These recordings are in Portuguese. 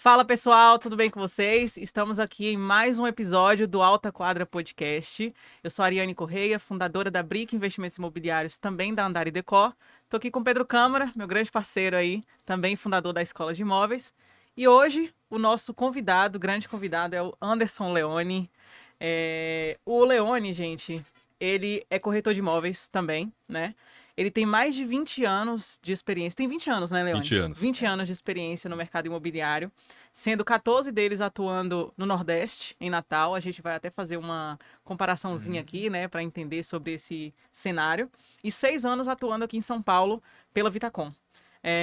Fala pessoal, tudo bem com vocês? Estamos aqui em mais um episódio do Alta Quadra Podcast. Eu sou a Ariane Correia, fundadora da Brick Investimentos Imobiliários, também da Andar e Decor. Estou aqui com o Pedro Câmara, meu grande parceiro aí, também fundador da Escola de Imóveis. E hoje o nosso convidado, grande convidado, é o Anderson Leone. O Leone, gente, ele é corretor de imóveis também, né? Ele tem mais de 20 anos de experiência. Tem 20 anos, né, Leone? 20 anos. 20 anos de experiência no mercado imobiliário, sendo 14 deles atuando no Nordeste, em Natal. A gente vai até fazer uma comparaçãozinha aqui, né, para entender sobre esse cenário. E 6 anos atuando aqui em São Paulo pela Vitacom.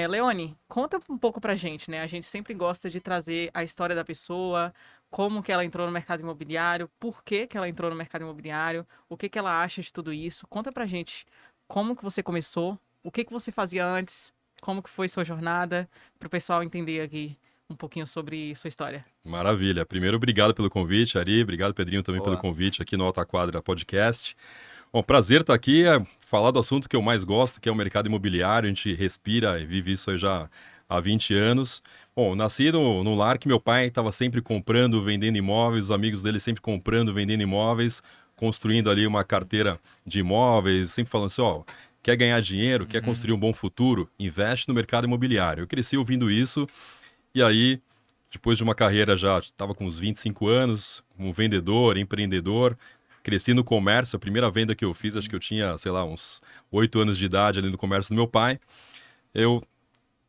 Leone, conta um pouco pra gente, né? A gente sempre gosta de trazer a história da pessoa, como que ela entrou no mercado imobiliário, por que que ela entrou no mercado imobiliário, o que que ela acha de tudo isso. Conta pra gente como que você começou, o que que você fazia antes, como que foi sua jornada, para o pessoal entender aqui um pouquinho sobre sua história. Maravilha. Primeiro, obrigado pelo convite, Ari. Obrigado, Pedrinho, também pelo convite aqui no Alta Quadra Podcast. Bom, prazer estar aqui, falar do assunto que eu mais gosto, que é o mercado imobiliário. A gente respira e vive isso aí já há 20 anos. Bom, nasci no lar que meu pai estava sempre comprando, vendendo imóveis, os amigos dele sempre comprando, vendendo imóveis, construindo ali uma carteira de imóveis, sempre falando assim, ó, quer ganhar dinheiro, quer construir um bom futuro, investe no mercado imobiliário. Eu cresci ouvindo isso e aí, depois de uma carreira já, estava com uns 25 anos, como vendedor, empreendedor, cresci no comércio. A primeira venda que eu fiz, acho que eu tinha, sei lá, uns 8 anos de idade ali no comércio do meu pai. Eu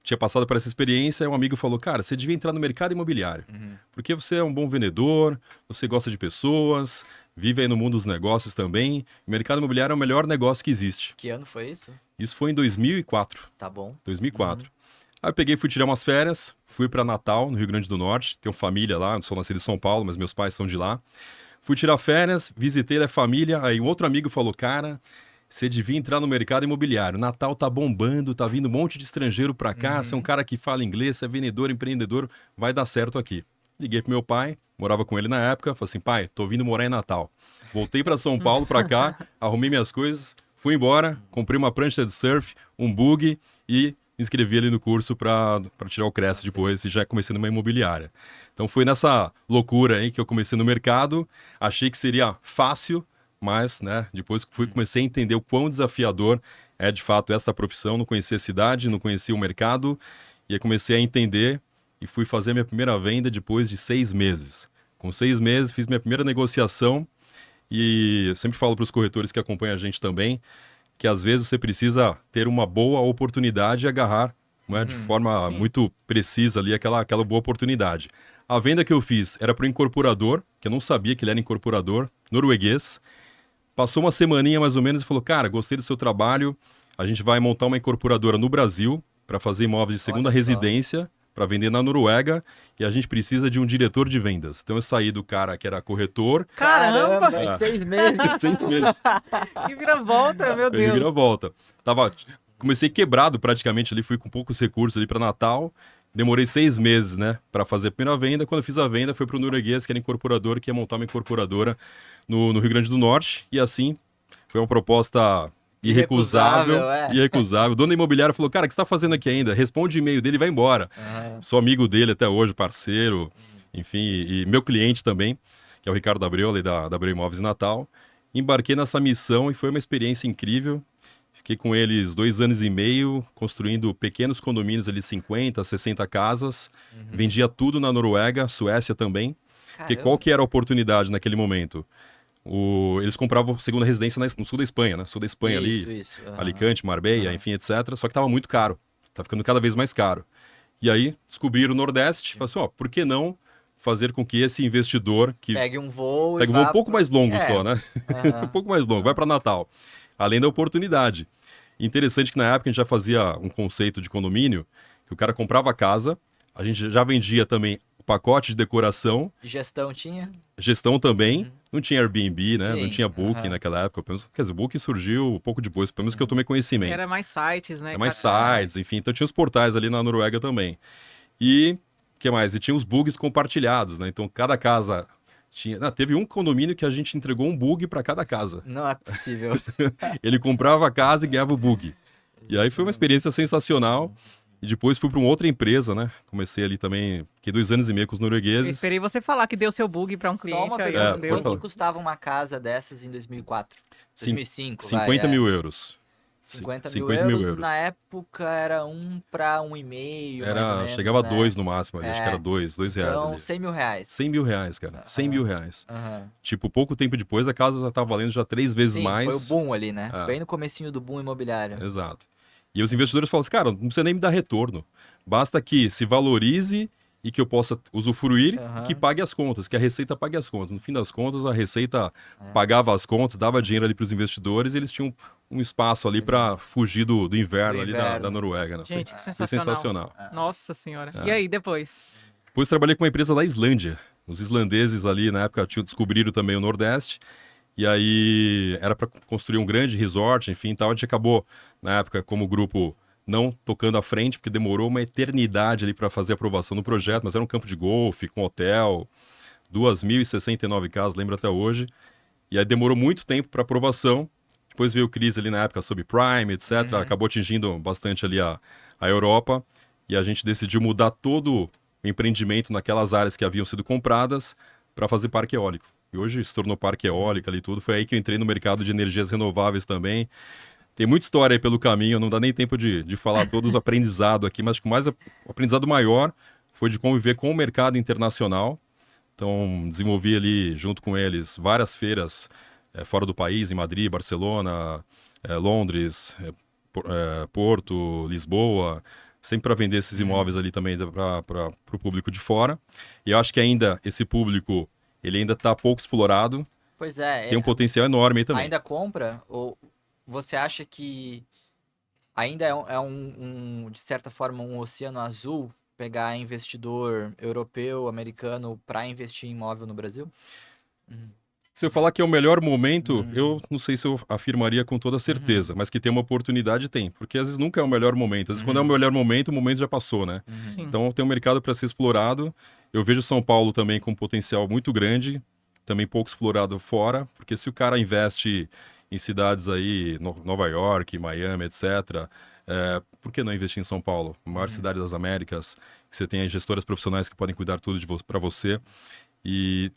tinha passado por essa experiência e um amigo falou, cara, você devia entrar no mercado imobiliário, porque você é um bom vendedor, você gosta de pessoas, vive aí no mundo dos negócios também. O mercado imobiliário é o melhor negócio que existe. Que ano foi isso? Isso foi em 2004. Tá bom. 2004. Aí eu peguei, fui tirar umas férias, fui para Natal, no Rio Grande do Norte. Tenho família lá, sou nascido em São Paulo, mas meus pais são de lá. Fui tirar férias, visitei a família, aí um outro amigo falou, cara, você devia entrar no mercado imobiliário. Natal tá bombando, tá vindo um monte de estrangeiro para cá, você é um cara que fala inglês, você é vendedor, empreendedor, vai dar certo aqui. Liguei pro meu pai, morava com ele na época, falei assim, pai, tô vindo morar em Natal. Voltei para São Paulo, para cá, arrumei minhas coisas, fui embora, comprei uma prancha de surf, um bug e me inscrevi ali no curso para tirar o CRES depois e já comecei numa imobiliária. Então foi nessa loucura aí que eu comecei no mercado, achei que seria fácil, mas, né, depois comecei a entender o quão desafiador é de fato essa profissão, não conhecia a cidade, não conhecia o mercado, e aí comecei a entender e fui fazer minha primeira venda depois de 6 meses. Com 6 meses fiz minha primeira negociação e eu sempre falo para os corretores que acompanham a gente também, que às vezes você precisa ter uma boa oportunidade e agarrar, né, de forma muito precisa ali aquela boa oportunidade. A venda que eu fiz era para o incorporador, que eu não sabia que ele era incorporador, norueguês. Passou uma semaninha mais ou menos e falou, cara, gostei do seu trabalho, a gente vai montar uma incorporadora no Brasil para fazer imóveis de segunda residência, para vender na Noruega, e a gente precisa de um diretor de vendas. Então eu saí do cara que era corretor. Caramba! Em 6 meses. 6 meses. Que vira-volta, meu Foi Deus! reviravolta. Comecei quebrado praticamente ali, fui com poucos recursos ali para Natal. Demorei 6 meses, né, para fazer a primeira venda. Quando eu fiz a venda, foi para o norueguês, que era incorporador, que ia montar uma incorporadora no Rio Grande do Norte. E assim, foi uma proposta irrecusável. Irrecusável. O dono da imobiliária falou, cara, o que você está fazendo aqui ainda? Responde o e-mail dele e vai embora. Sou amigo dele até hoje, parceiro, enfim, e meu cliente também, que é o Ricardo Abreu, ali da Abreu Imóveis Natal. Embarquei nessa missão e foi uma experiência incrível. Fiquei com eles 2 anos e meio, construindo pequenos condomínios ali, 50, 60 casas. Vendia tudo na Noruega, Suécia também. Porque qual que era a oportunidade naquele momento? Eles compravam segunda residência no sul da Espanha, né? Sul da Espanha Isso. Alicante, Marbella, enfim, etc. Só que estava muito caro. Tá ficando cada vez mais caro. E aí, descobriram o Nordeste. Falaram assim, ó, por que não fazer com que esse investidor que Pegue um voo pega um voo um pouco mais longo só, né? Um pouco mais longo, vai para Natal. Além da oportunidade. Interessante que na época a gente já fazia um conceito de condomínio, que o cara comprava a casa, a gente já vendia também o pacote de decoração. Gestão tinha? Gestão também. Não tinha Airbnb, né? Sim, Não tinha Booking naquela época. Quer dizer, o Booking surgiu um pouco depois, pelo menos que eu tomei conhecimento. Era mais sites, né? Era mais sites, enfim. Então tinha os portais ali na Noruega também. E o que mais? E tinha os bugs compartilhados, né? Então cada casa tinha... teve um condomínio que a gente entregou um bug para cada casa. Não é possível. Ele comprava a casa e ganhava o bug. E aí foi uma experiência sensacional. E depois fui para uma outra empresa, né? Comecei ali também, fiquei 2 anos e meio com os Eu noruegueses. esperei você falar que deu seu bug pra um Só cliente, uma aí pergunta, não deu. pode falar. quanto custava uma casa dessas em 2004? Cin- 2005, 50 mil euros. 50 mil 50 mil euros, euros. na época era 1 para 1,5, mais ou menos, Chegava a né? 2 no máximo ali, acho que era É. 2 reais Então, ali. 100 mil reais. 100 mil reais, cara. 100 mil reais. Aham. Tipo, pouco tempo depois, a casa já tá valendo já 3 vezes Sim, mais. foi o boom ali, né? É. Bem no comecinho do boom imobiliário. Exato. E os investidores falam assim, cara, não precisa nem me dar retorno. Basta que se valorize e que eu possa usufruir e que Aham. pague as contas, que a Receita pague as contas. No fim das contas, a Receita É. pagava as contas, dava dinheiro ali para os investidores e eles tinham um espaço ali para fugir do inverno Do ali inverno. da Noruega. Né? Gente, que Foi sensacional. sensacional. Nossa senhora. É. E aí, depois? Depois trabalhei com uma empresa da Islândia. Os islandeses ali na época descobriram também o Nordeste. E aí era para construir um grande resort, enfim, tal. A gente acabou, na época, como grupo, não tocando à frente, porque demorou uma eternidade ali para fazer a aprovação do projeto, mas era um campo de golfe, com hotel, 2.069 casas, lembro até hoje. E aí demorou muito tempo para aprovação. Depois veio crise ali na época subprime, etc. Uhum. Acabou atingindo bastante ali a Europa. E a gente decidiu mudar todo o empreendimento naquelas áreas que haviam sido compradas para fazer parque eólico. E hoje se tornou parque eólico ali e tudo. Foi aí que eu entrei no mercado de energias renováveis também. Tem muita história aí pelo caminho, não dá nem tempo de falar todos os aprendizados aqui, mas acho que o aprendizado maior foi de conviver com o mercado internacional. Então, desenvolvi ali, junto com eles, várias feiras fora do país, em Madrid, Barcelona, Londres, Porto, Lisboa, sempre para vender esses imóveis ali também para o público de fora. E eu acho que ainda esse público, ele ainda está pouco explorado, Pois é, tem um potencial enorme aí também. ainda compra? Ou você acha que ainda de certa forma, um oceano azul pegar investidor europeu, americano para investir em imóvel no Brasil? Se eu falar que é o melhor momento, Hum. eu não sei se eu afirmaria com toda certeza, mas que tem uma oportunidade, tem. Porque às vezes nunca é o melhor momento. Às vezes quando é o melhor momento, o momento já passou, né? Sim. Então tem um mercado para ser explorado. Eu vejo São Paulo também com um potencial muito grande, também pouco explorado fora, porque se o cara investe em cidades aí, Nova York, Miami, etc., por que não investir em São Paulo? A maior cidade das Américas, que você tem aí gestoras profissionais que podem cuidar tudo para você.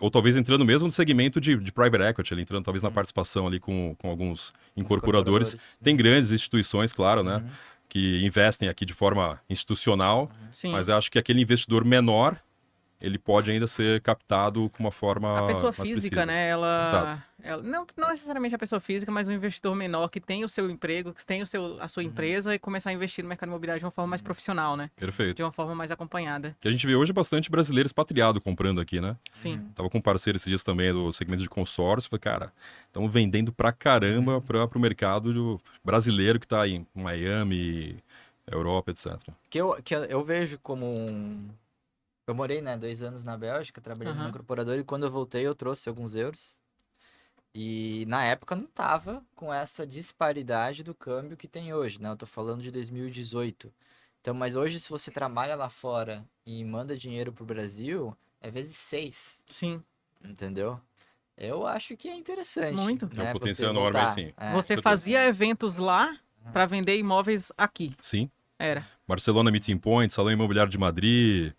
Ou talvez entrando mesmo no segmento de private equity, ali, entrando talvez na participação ali com alguns incorporadores. Tem grandes instituições, claro, né? Que investem aqui de forma institucional, Sim. mas eu acho que aquele investidor menor, ele pode ainda ser captado com uma forma A pessoa mais física, precisa. né? Exato. Não necessariamente a pessoa física, mas um investidor menor que tem o seu emprego, que tem a sua empresa e começar a investir no mercado imobiliário de uma forma mais profissional, né? Perfeito. De uma forma mais acompanhada. Que a gente vê hoje bastante brasileiro expatriado comprando aqui, né? Sim. Tava com um parceiro esses dias também do segmento de consórcio. Falei, cara, estamos vendendo pra caramba para o mercado brasileiro que tá aí em Miami, Europa, etc. Que eu vejo como Eu morei, né, 2 anos na Bélgica, trabalhei numa incorporadora e quando eu voltei eu trouxe alguns euros. E na época não tava com essa disparidade do câmbio que tem hoje, né? Eu tô falando de 2018. Então, mas hoje se você trabalha lá fora e manda dinheiro pro Brasil, é vezes 6, Sim. entendeu? Eu acho que é interessante. Muito. Tem um né, potencial você enorme, voltar. sim. Você certeza. fazia eventos lá para vender imóveis aqui. Sim. Era. Barcelona Meeting Point, Salão Imobiliário de Madrid,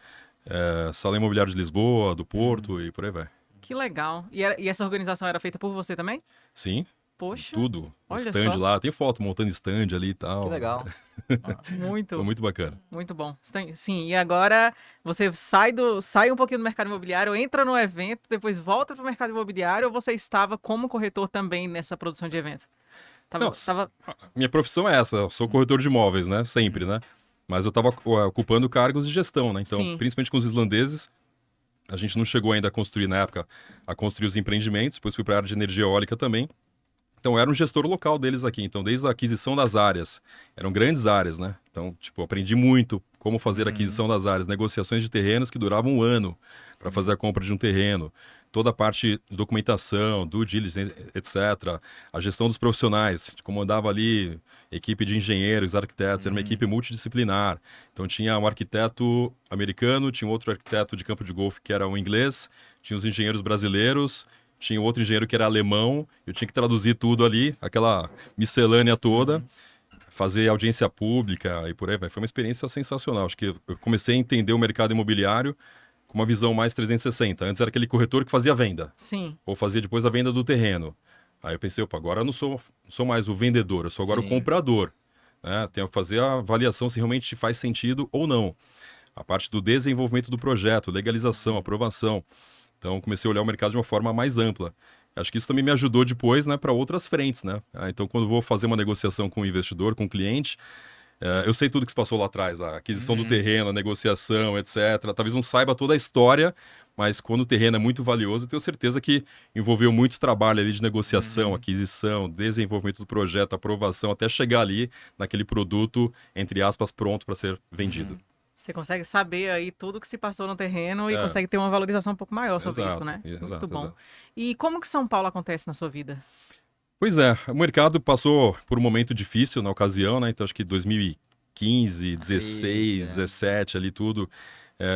Salão Imobiliário de Lisboa, do Porto e por aí vai. Que legal. E essa organização era feita por você também? Sim, Poxa, tudo. O olha stand só. lá, tem foto montando stand ali e tal. Que legal. muito. Foi muito bacana. Muito bom. Sim, e agora você sai um pouquinho do mercado imobiliário, entra no evento, depois volta para o mercado imobiliário, ou você estava como corretor também nessa produção de evento? Não, minha profissão é essa, eu sou corretor de imóveis, né? Sempre, né? Mas eu estava ocupando cargos de gestão, né? Então, Sim. principalmente com os islandeses, a gente não chegou ainda a construir, na época, a construir os empreendimentos, depois fui para a área de energia eólica também. Então, eu era um gestor local deles aqui. Então, desde a aquisição das áreas, eram grandes áreas, né? Então, tipo, aprendi muito como fazer a aquisição das áreas, negociações de terrenos que duravam um ano para fazer a compra de um terreno, toda a parte de documentação, due diligence, etc. A gestão dos profissionais, comandava ali equipe de engenheiros, arquitetos, era uma equipe multidisciplinar. Então, tinha um arquiteto americano, tinha um outro arquiteto de campo de golfe que era um inglês, tinha os engenheiros brasileiros, tinha outro engenheiro que era alemão, eu tinha que traduzir tudo ali, aquela miscelânea toda. fazer audiência pública e por aí vai. Foi uma experiência sensacional. Acho que eu comecei a entender o mercado imobiliário com uma visão mais 360. Antes era aquele corretor que fazia venda, Sim. ou fazia depois a venda do terreno. Aí eu pensei, opa, agora eu não sou mais o vendedor, eu sou agora o Sim. comprador. Né? Tenho que fazer a avaliação se realmente faz sentido ou não. A parte do desenvolvimento do projeto, legalização, aprovação. Então, comecei a olhar o mercado de uma forma mais ampla. Acho que isso também me ajudou depois, né, para outras frentes, né? Então, quando vou fazer uma negociação com o investidor, com o cliente, eu sei tudo que se passou lá atrás, a aquisição do terreno, a negociação, etc. Talvez não saiba toda a história, mas quando o terreno é muito valioso, eu tenho certeza que envolveu muito trabalho ali de negociação, aquisição, desenvolvimento do projeto, aprovação, até chegar ali naquele produto, entre aspas, pronto para ser vendido. Você consegue saber aí tudo que se passou no terreno e É. consegue ter uma valorização um pouco maior sobre isso, Exato, né? Muito exato, bom. exato. E como que São Paulo acontece na sua vida? Pois é, o mercado passou por um momento difícil na ocasião, né? Então acho que 2015, 16, Crise, é. 17 ali tudo,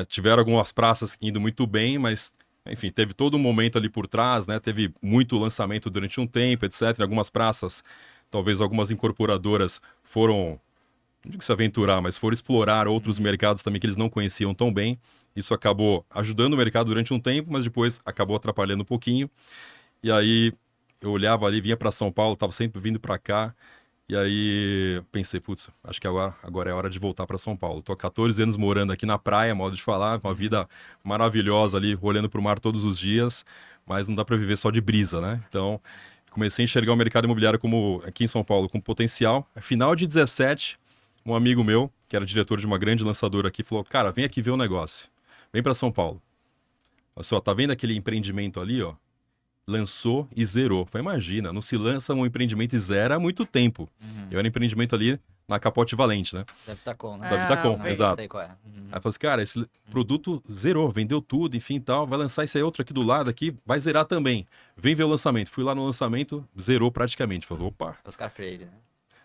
tiveram algumas praças indo muito bem, mas enfim, teve todo um momento ali por trás, né? Teve muito lançamento durante um tempo, etc. Em algumas praças, talvez algumas incorporadoras foram, não digo se aventurar, mas foram explorar outros mercados também que eles não conheciam tão bem. Isso acabou ajudando o mercado durante um tempo, mas depois acabou atrapalhando um pouquinho. E aí eu olhava ali, vinha para São Paulo, estava sempre vindo para cá. E aí pensei, putz, acho que agora é hora de voltar para São Paulo. Tô há 14 anos morando aqui na praia, modo de falar, uma vida maravilhosa ali, olhando para o mar todos os dias, mas não dá para viver só de brisa, né? Então, comecei a enxergar o mercado imobiliário como aqui em São Paulo com potencial. Final de 17, um amigo meu, que era diretor de uma grande lançadora aqui, falou: "Cara, vem aqui ver o negócio. Vem para São Paulo. Olha só, tá vendo aquele empreendimento ali, ó? Lançou e zerou." Falei, imagina, não se lança um empreendimento e zera há muito tempo. Eu era empreendimento ali na Capote Valente, né? Deve estar com, né? Da Vitacom, bem. exato. Sei qual é. Aí eu falei assim, cara, esse produto zerou, vendeu tudo, enfim e tal, vai lançar esse aí outro aqui do lado aqui, vai zerar também. Vem ver o lançamento. Fui lá no lançamento, zerou praticamente. Falei, opa, Oscar Freire, né?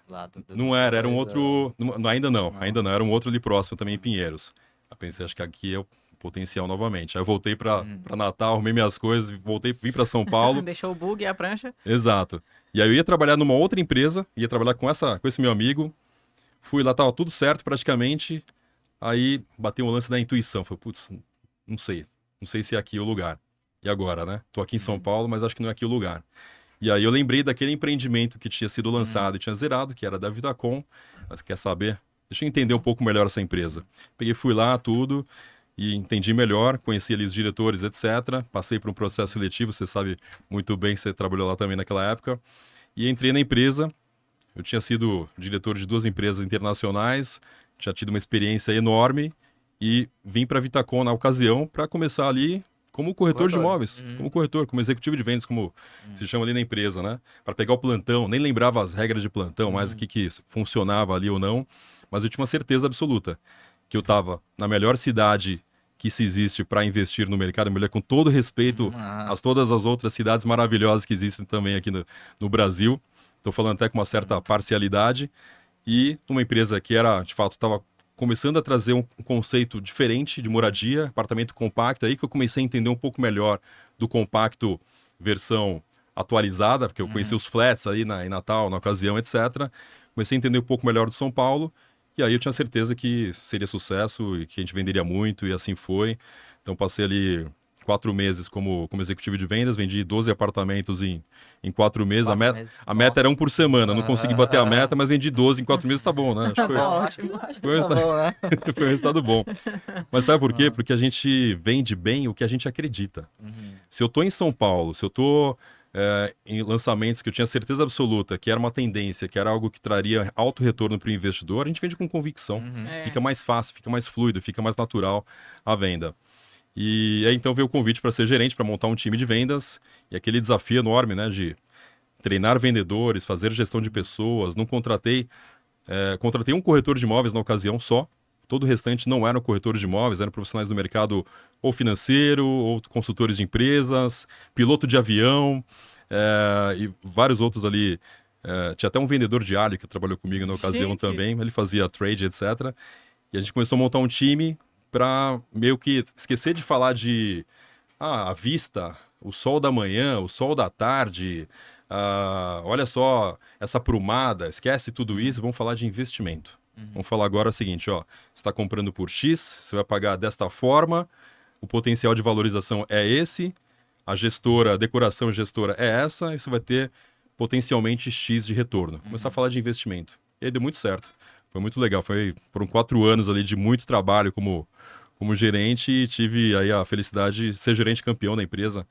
Lá não era um outro, ainda não, era um outro ali próximo também em Uhum. Pinheiros. Aí pensei, acho que aqui é o potencial novamente. Aí eu voltei para Natal, arrumei minhas coisas, vim para São Paulo. Deixou o bug e a prancha. Exato. E aí eu ia trabalhar numa outra empresa, ia trabalhar com esse meu amigo. Fui lá, tava tudo certo praticamente. Aí bateu o lance da intuição. Falei, putz, não sei. Não sei se é aqui o lugar. E agora, né? Tô aqui em São Paulo, mas acho que não é aqui o lugar. E aí eu lembrei daquele empreendimento que tinha sido lançado e tinha zerado, que era da Vitacom. Mas quer saber? Deixa eu entender um pouco melhor essa empresa. Peguei, fui lá, tudo, e entendi melhor, conheci ali os diretores, etc. Passei por um processo seletivo, você sabe muito bem que você trabalhou lá também naquela época. E entrei na empresa. Eu tinha sido diretor de 2 empresas internacionais, tinha tido uma experiência enorme e vim para a Vitacom na ocasião para começar ali como corretor de imóveis, como corretor, como executivo de vendas, como se chama ali na empresa, né? Para pegar o plantão, nem lembrava as regras de plantão, mais o que funcionava ali ou não, mas eu tinha uma certeza absoluta que eu estava na melhor cidade que se existe para investir no mercado imobiliário, com todo respeito a todas as outras cidades maravilhosas que existem também aqui no Brasil. Estou falando até com uma certa parcialidade. E uma empresa que era, de fato, estava começando a trazer um conceito diferente de moradia, apartamento compacto. Aí que eu comecei a entender um pouco melhor do compacto versão atualizada, porque eu conheci os flats aí em Natal, na ocasião, etc. Comecei a entender um pouco melhor do São Paulo. E aí eu tinha certeza que seria sucesso e que a gente venderia muito, e assim foi. Então passei ali 4 meses como executivo de vendas, vendi 12 apartamentos em 4 meses. A meta era um por semana, não consegui bater a meta, mas vendi 12 em 4 meses, tá bom, né? Acho que foi, Acho que foi um tá bom, né? foi um resultado bom. Mas sabe por quê? Porque a gente vende bem o que a gente acredita. Se eu tô em São Paulo, se eu tô em lançamentos que eu tinha certeza absoluta que era uma tendência, que era algo que traria alto retorno para o investidor, a gente vende com convicção. Fica mais fácil, fica mais fluido, fica mais natural a venda. E aí então veio o convite para ser gerente, para montar um time de vendas, e aquele desafio enorme, né, de treinar vendedores, fazer gestão de pessoas. Não contratei um corretor de imóveis na ocasião só. Todo o restante não eram corretores de imóveis, eram profissionais do mercado ou financeiro, ou consultores de empresas, piloto de avião, e vários outros ali. Tinha até um vendedor de alho que trabalhou comigo na ocasião também, ele fazia trade, etc. E a gente começou a montar um time para meio que esquecer de falar de a vista, o sol da manhã, o sol da tarde, olha só, essa aprumada, esquece tudo isso, vamos falar de investimento. Vamos falar agora o seguinte, ó, você está comprando por X, você vai pagar desta forma, o potencial de valorização é esse, a gestora, a decoração gestora é essa, e você vai ter potencialmente X de retorno. Começar a falar de investimento. E aí deu muito certo. Foi muito legal. Foram 4 anos ali de muito trabalho como gerente e tive aí a felicidade de ser gerente campeão da empresa.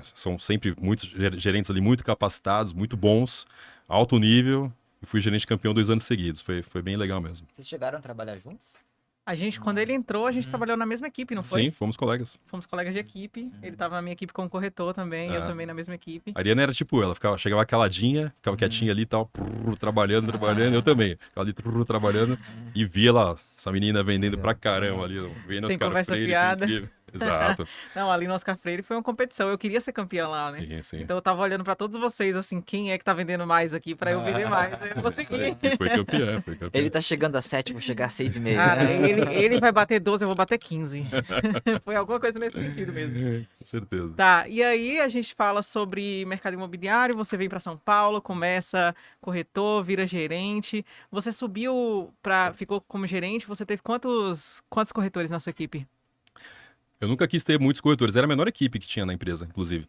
São sempre muitos gerentes ali muito capacitados, muito bons, alto nível. E fui gerente campeão 2 anos seguidos. Foi bem legal mesmo. Vocês chegaram a trabalhar juntos? A gente, quando ele entrou, a gente trabalhou na mesma equipe, não foi? Sim, fomos colegas. Fomos colegas de equipe. Ele tava na minha equipe como corretor também, eu também na mesma equipe. A Ariana era tipo ela, chegava caladinha, ficava quietinha ali e tal, trabalhando, eu também. Ficava ali trabalhando e via lá, essa menina vendendo pra caramba ali, vendo Sem os caras conversa Freire, fiada. incrível. Exato. Não, ali no Oscar Freire foi uma competição. Eu queria ser campeã lá, né? Sim, sim. Então eu tava olhando pra todos vocês, assim, quem é que tá vendendo mais aqui pra eu vender mais. Eu Isso consegui. aí. E foi campeão, foi campeão. Ele tá chegando a 7, vou chegar a 6,5. Cara, ele vai bater 12, eu vou bater 15. Foi alguma coisa nesse sentido mesmo. Com certeza. Tá, e aí a gente fala sobre mercado imobiliário, você vem para São Paulo, começa corretor, vira gerente. Você ficou como gerente, você teve quantos corretores na sua equipe? Eu nunca quis ter muitos corretores, era a menor equipe que tinha na empresa, inclusive.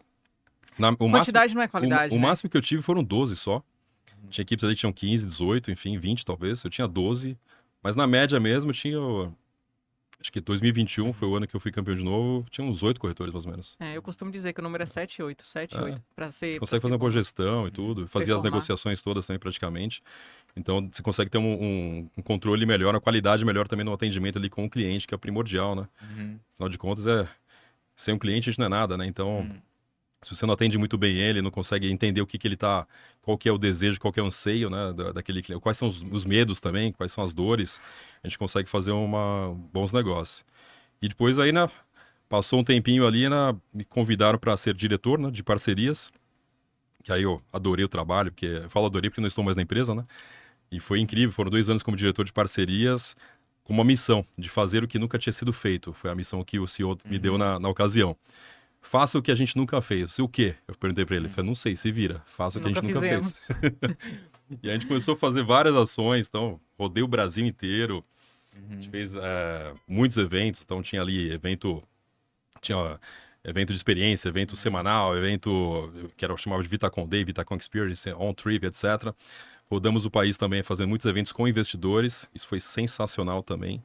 Quantidade não é qualidade, o né? máximo que eu tive foram 12 só. Tinha equipes ali que tinham 15, 18, enfim, 20 talvez. Eu tinha 12, mas na média mesmo eu tinha... Acho que 2021 foi o ano que eu fui campeão de novo. Tinha uns 8 corretores, mais ou menos. Eu costumo dizer que o número é 7, 8, 7, 8. Pra ser, Você pra consegue ser fazer uma boa bom. gestão e tudo. Fazia as Performar. negociações todas também, praticamente. Então, você consegue ter um controle melhor, uma qualidade melhor também no atendimento ali com o cliente, que é primordial, né? Afinal de contas, sem um cliente a gente não é nada, né? Então, se você não atende muito bem ele, não consegue entender o que ele tá, qual que é o desejo, qual que é o anseio, né, daquele cliente, quais são os medos também, quais são as dores, a gente consegue fazer bons negócios. E depois aí, né, passou um tempinho ali, me convidaram para ser diretor, né, de parcerias, que aí eu adorei o trabalho, eu falo adorei porque não estou mais na empresa, né, e foi incrível, foram 2 anos como diretor de parcerias, com uma missão de fazer o que nunca tinha sido feito, foi a missão que o CEO me deu na ocasião. Faça o que a gente nunca fez. O quê? Eu perguntei pra ele. Ele falou, não sei, se vira. Faça o que a gente nunca fez. E a gente começou a fazer várias ações. Então, rodei o Brasil inteiro. A gente fez muitos eventos. Então, tinha ali tinha evento de experiência, evento semanal, evento que eu chamava de VitaCon Day, VitaCon Experience, On Trip, etc. Rodamos o país também fazendo muitos eventos com investidores. Isso foi sensacional também.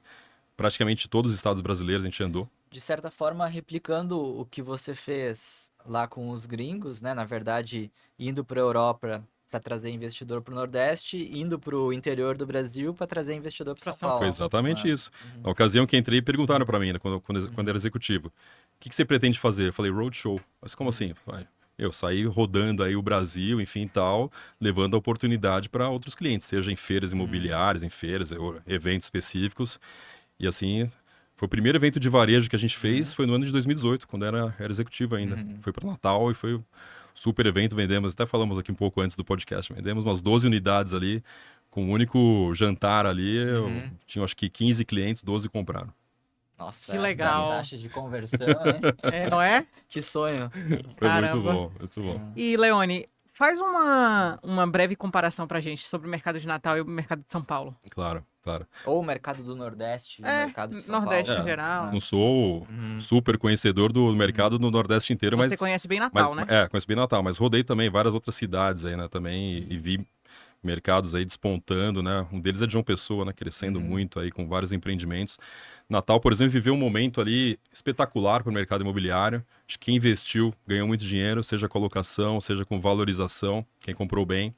Praticamente todos os estados brasileiros a gente andou. De certa forma, replicando o que você fez lá com os gringos, né? Na verdade, indo para a Europa para trazer investidor para o Nordeste, indo para o interior do Brasil para trazer investidor para São Paulo. Foi exatamente isso. Na ocasião que entrei, perguntaram para mim, né, quando era executivo, o que você pretende fazer? Eu falei, roadshow. Mas como assim? Eu saí rodando aí o Brasil, enfim, tal, levando a oportunidade para outros clientes, seja em feiras imobiliárias, em feiras, eventos específicos. E assim, foi o primeiro evento de varejo que a gente fez, foi no ano de 2018, quando era executivo ainda. Foi para Natal e foi um super evento, vendemos, até falamos aqui um pouco antes do podcast, vendemos umas 12 unidades ali, com um único jantar ali, tinha acho que 15 clientes, 12 compraram. Nossa, Que legal. essa taxa de conversão, hein? Não é? Que sonho. Foi Caramba. muito bom. E, Leone, faz uma breve comparação pra gente sobre o mercado de Natal e o mercado de São Paulo. Claro. Ou o mercado do Nordeste, o mercado de São Nordeste Paulo. em geral. Não sou super conhecedor do mercado no Nordeste inteiro, Você mas... conhece bem Natal, né? Conheço bem Natal, mas rodei também várias outras cidades aí, né, também, e vi mercados aí despontando, né, um deles é João Pessoa, né, crescendo muito aí com vários empreendimentos. Natal, por exemplo, viveu um momento ali espetacular para o mercado imobiliário, acho que quem investiu ganhou muito dinheiro, seja com locação, seja com valorização, quem comprou bem.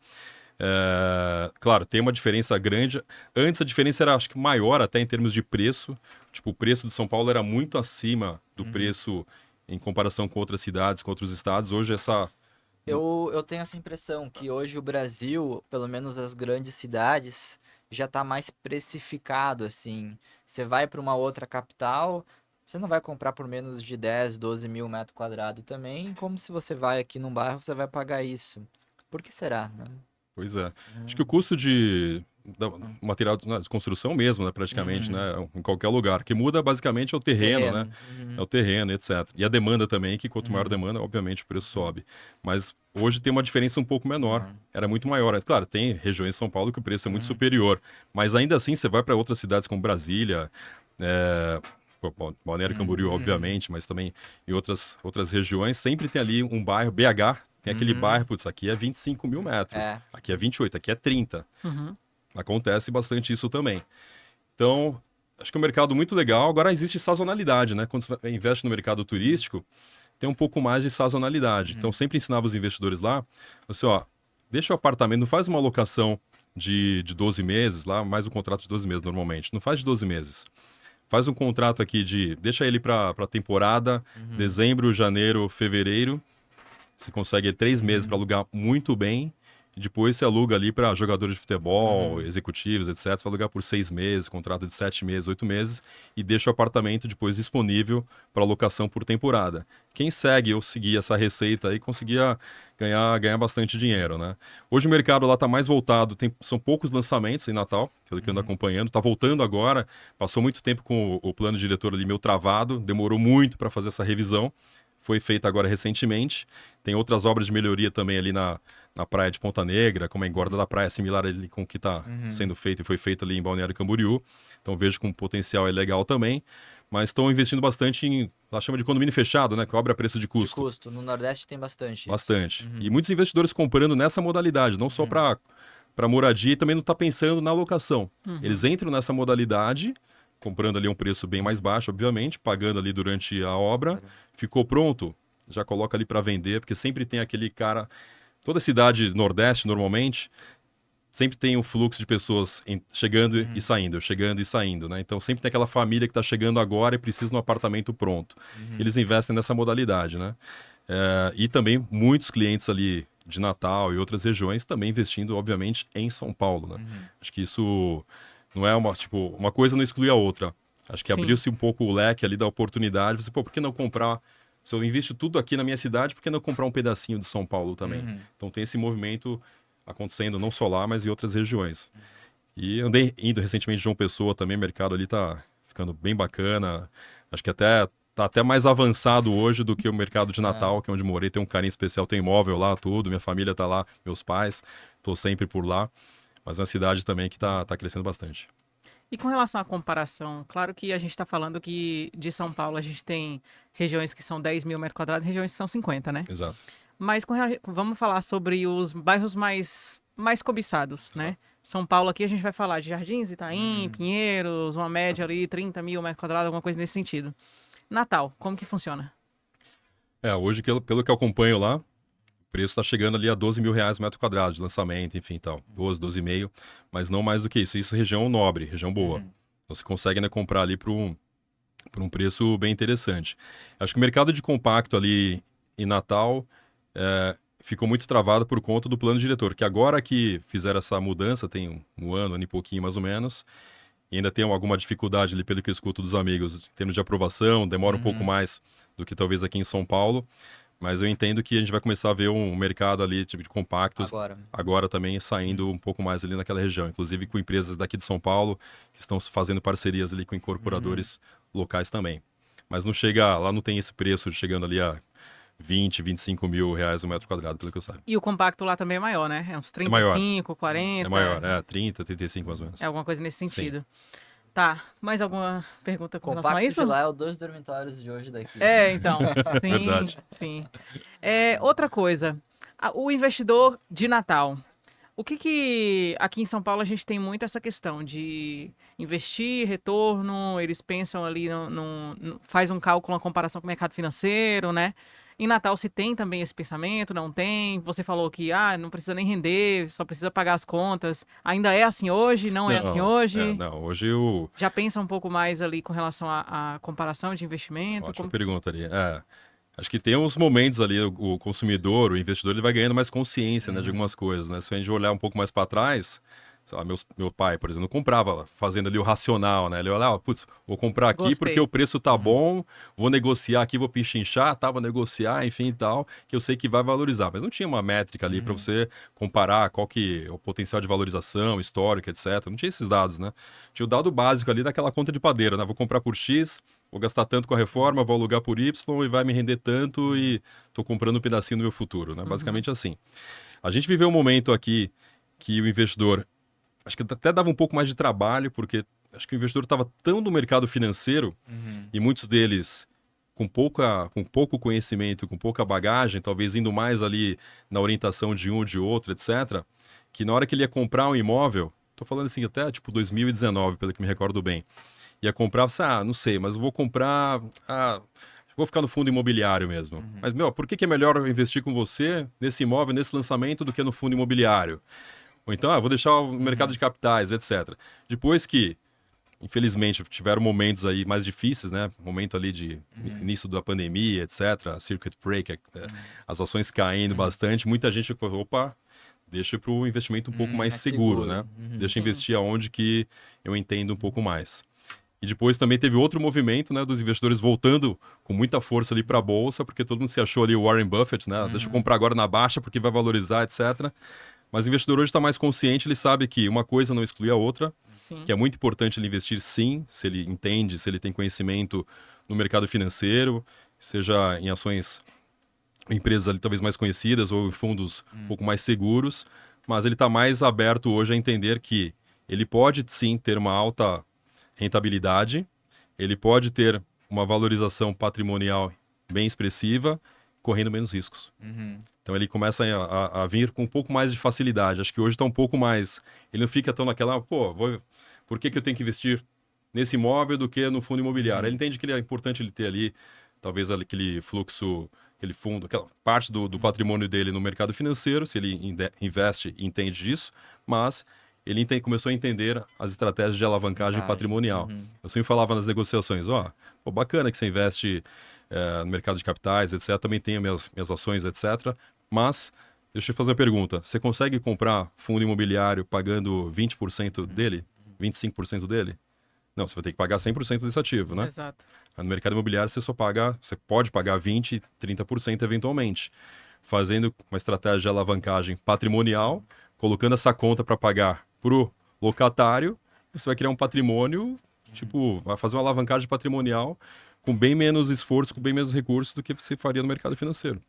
Claro, tem uma diferença grande. Antes a diferença era, acho que, maior até em termos de preço. Tipo, o preço de São Paulo era muito acima do preço em comparação com outras cidades, com outros estados. Hoje Eu tenho essa impressão que hoje o Brasil, pelo menos as grandes cidades, já está mais precificado, assim. Você vai para uma outra capital, você não vai comprar por menos de 10, 12 mil metros quadrados também, como se você vai aqui num bairro, você vai pagar isso. Por que será, né? Pois é. Acho que o custo de material de construção mesmo, né, praticamente, Uhum. né, em qualquer lugar. O que muda basicamente é o terreno, né? É o terreno, etc. E a demanda também, que quanto maior a demanda, obviamente o preço sobe. Mas hoje tem uma diferença um pouco menor. Era muito maior. Claro, tem regiões de São Paulo que o preço é muito superior. Mas ainda assim, você vai para outras cidades como Brasília, Balneário Camboriú, obviamente, mas também em outras regiões, sempre tem ali um bairro, BH, tem aquele bairro, putz, aqui é 25 mil metros, aqui é 28, aqui é 30. Uhum. Acontece bastante isso também. Então, acho que é um mercado muito legal. Agora existe sazonalidade, né? Quando você investe no mercado turístico, tem um pouco mais de sazonalidade. Então, sempre ensinava os investidores lá, assim, ó, deixa o apartamento, não faz uma locação de 12 meses lá, mais um contrato de 12 meses normalmente. Não faz de 12 meses. Faz um contrato aqui deixa ele para temporada, dezembro, janeiro, fevereiro. Você consegue 3 meses para alugar muito bem. E depois você aluga ali para jogadores de futebol, executivos, etc. Você vai alugar por 6 meses, contrato de 7 meses, 8 meses, e deixa o apartamento depois disponível para locação por temporada. Quem segue ou seguir essa receita aí conseguia ganhar bastante dinheiro, né? Hoje o mercado lá está mais voltado, são poucos lançamentos em Natal, pelo que eu ando acompanhando, está voltando agora, passou muito tempo com o plano diretor ali meio travado, demorou muito para fazer essa revisão. Foi feita agora recentemente. Tem outras obras de melhoria também ali na praia de Ponta Negra, como a engorda da praia, similar ali com o que está sendo feito e foi feito ali em Balneário Camboriú. Então vejo que o potencial é legal também. Mas estão investindo bastante em, ela chama de condomínio fechado, né? Que obra a preço de De custo. custo. No Nordeste tem bastante isso. Bastante. E muitos investidores comprando nessa modalidade, não só para moradia e também não está pensando na locação. Eles entram nessa modalidade, comprando ali um preço bem mais baixo, obviamente, pagando ali durante a obra, ficou pronto, já coloca ali para vender, porque sempre tem aquele cara, toda cidade nordeste normalmente, sempre tem um fluxo de pessoas chegando e saindo, né? Então sempre tem aquela família que está chegando agora e precisa de um apartamento pronto. Eles investem nessa modalidade, né? E também muitos clientes ali de Natal e outras regiões também investindo, obviamente, em São Paulo, né? Acho que isso não é uma coisa não exclui a outra. Acho que Sim. abriu-se um pouco o leque ali da oportunidade. Você, por que não comprar? Se eu invisto tudo aqui na minha cidade, por que não comprar um pedacinho de São Paulo também? Então tem esse movimento acontecendo não só lá, mas em outras regiões. E andei indo recentemente de João Pessoa também, o mercado ali tá ficando bem bacana. Acho que tá até mais avançado hoje do que o mercado de Natal, que é onde morei, tem um carinho especial, tem imóvel lá, tudo, minha família tá lá, meus pais, tô sempre por lá. Mas é uma cidade também que tá crescendo bastante. E com relação à comparação, claro que a gente está falando que de São Paulo a gente tem regiões que são 10 mil metros quadrados e regiões que são 50, né? Exato. Mas vamos falar sobre os bairros mais cobiçados, né? São Paulo aqui a gente vai falar de Jardins, Itaim, Pinheiros, uma média ali, 30 mil metros quadrados, alguma coisa nesse sentido. Natal, como que funciona? Hoje, pelo que eu acompanho lá, o preço está chegando ali a 12 mil reais o metro quadrado de lançamento, enfim, tal. 12,5, mas não mais do que isso. Isso é região nobre, região boa. Então você consegue, né, comprar ali por um preço bem interessante. Acho que o mercado de compacto ali em Natal ficou muito travado por conta do plano diretor, que agora que fizeram essa mudança, tem um ano e pouquinho mais ou menos, e ainda tem alguma dificuldade ali, pelo que eu escuto dos amigos, em termos de aprovação, demora um pouco mais do que talvez aqui em São Paulo, mas eu entendo que a gente vai começar a ver um mercado ali tipo de compactos agora também saindo um pouco mais ali naquela região, inclusive com empresas daqui de São Paulo que estão fazendo parcerias ali com incorporadores locais também. Mas não chega, lá não tem esse preço chegando ali a 20, 25 mil reais o metro quadrado, pelo que eu saiba. E o compacto lá também é maior, né? É uns maior. 35, 40. É maior, 30, 35 mais ou menos. É alguma coisa nesse sentido. Tá, mais alguma pergunta com relação a Compacto isso? de lá é o 2 dormitórios de hoje daqui. Então, sim, Verdade. sim. Outra coisa, o investidor de Natal. O que aqui em São Paulo a gente tem muito essa questão de investir, retorno, eles pensam ali, faz um cálculo, uma comparação com o mercado financeiro, né? Em Natal se tem também esse pensamento, não tem? Você falou que não precisa nem render, só precisa pagar as contas. Ainda é assim hoje? Não é assim hoje? Não, hoje o... Já pensa um pouco mais ali com relação à comparação de investimento? Ótima pergunta ali. Acho que tem uns momentos ali, o consumidor, o investidor, ele vai ganhando mais consciência, né, de algumas coisas, né? Se a gente olhar um pouco mais para trás, sei lá, meu pai, por exemplo, não comprava fazendo ali o racional, né? Ele olhava, putz, vou comprar aqui Gostei. porque o preço tá bom, vou negociar aqui, vou pichinchar, tá? Vou negociar, enfim e tal, que eu sei que vai valorizar. Mas não tinha uma métrica ali para você comparar qual que é o potencial de valorização, histórico, etc. Não tinha esses dados, né? Tinha o dado básico ali daquela conta de padeiro, né? Vou comprar por X, vou gastar tanto com a reforma, vou alugar por Y e vai me render tanto e tô comprando um pedacinho do meu futuro, né? Basicamente assim. A gente viveu um momento aqui que o investidor, acho que até dava um pouco mais de trabalho, porque acho que o investidor estava tão no mercado financeiro e muitos deles com pouco conhecimento, com pouca bagagem, talvez indo mais ali na orientação de um ou de outro, etc., que na hora que ele ia comprar um imóvel, tô falando assim até tipo 2019, pelo que me recordo bem, ia comprar, você, não sei, mas eu vou comprar, vou ficar no fundo imobiliário mesmo. Mas, meu, por que é melhor eu investir com você nesse imóvel, nesse lançamento, do que no fundo imobiliário? Ou então, vou deixar o mercado de capitais, etc. Depois que, infelizmente, tiveram momentos aí mais difíceis, né? Momento ali de início da pandemia, etc. Circuit break, as ações caindo bastante. Muita gente falou, opa, deixa para o investimento um pouco mais seguro, né? Deixa eu Sim. investir aonde que eu entendo um pouco mais. E depois também teve outro movimento, né, dos investidores voltando com muita força ali para a bolsa, porque todo mundo se achou ali o Warren Buffett, né? Deixa eu comprar agora na baixa porque vai valorizar, etc. Mas o investidor hoje está mais consciente, ele sabe que uma coisa não exclui a outra, Sim. que é muito importante ele investir sim, se ele entende, se ele tem conhecimento no mercado financeiro, seja em ações, empresas ali talvez mais conhecidas ou em fundos um pouco mais seguros, mas ele está mais aberto hoje a entender que ele pode sim ter uma alta rentabilidade, ele pode ter uma valorização patrimonial bem expressiva, correndo menos riscos. Então ele começa a vir com um pouco mais de facilidade. Acho que hoje está um pouco mais. Ele não fica tão naquela, por que eu tenho que investir nesse imóvel do que no fundo imobiliário? Ele entende que é importante ele ter ali, talvez aquele fluxo, aquele fundo, aquela parte do patrimônio dele no mercado financeiro, se ele investe e entende disso, mas ele começou a entender as estratégias de alavancagem patrimonial. Eu sempre falava nas negociações, bacana que você investe no mercado de capitais, etc. Também tenho minhas ações, etc. Mas, deixa eu fazer uma pergunta. Você consegue comprar fundo imobiliário pagando 20% dele? 25% dele? Não, você vai ter que pagar 100% desse ativo, né? Exato. No mercado imobiliário você pode pagar 20%, 30% eventualmente. Fazendo uma estratégia de alavancagem patrimonial, colocando essa conta para pagar pro locatário, você vai criar um patrimônio, vai fazer uma alavancagem patrimonial com bem menos esforço, com bem menos recursos do que você faria no mercado financeiro.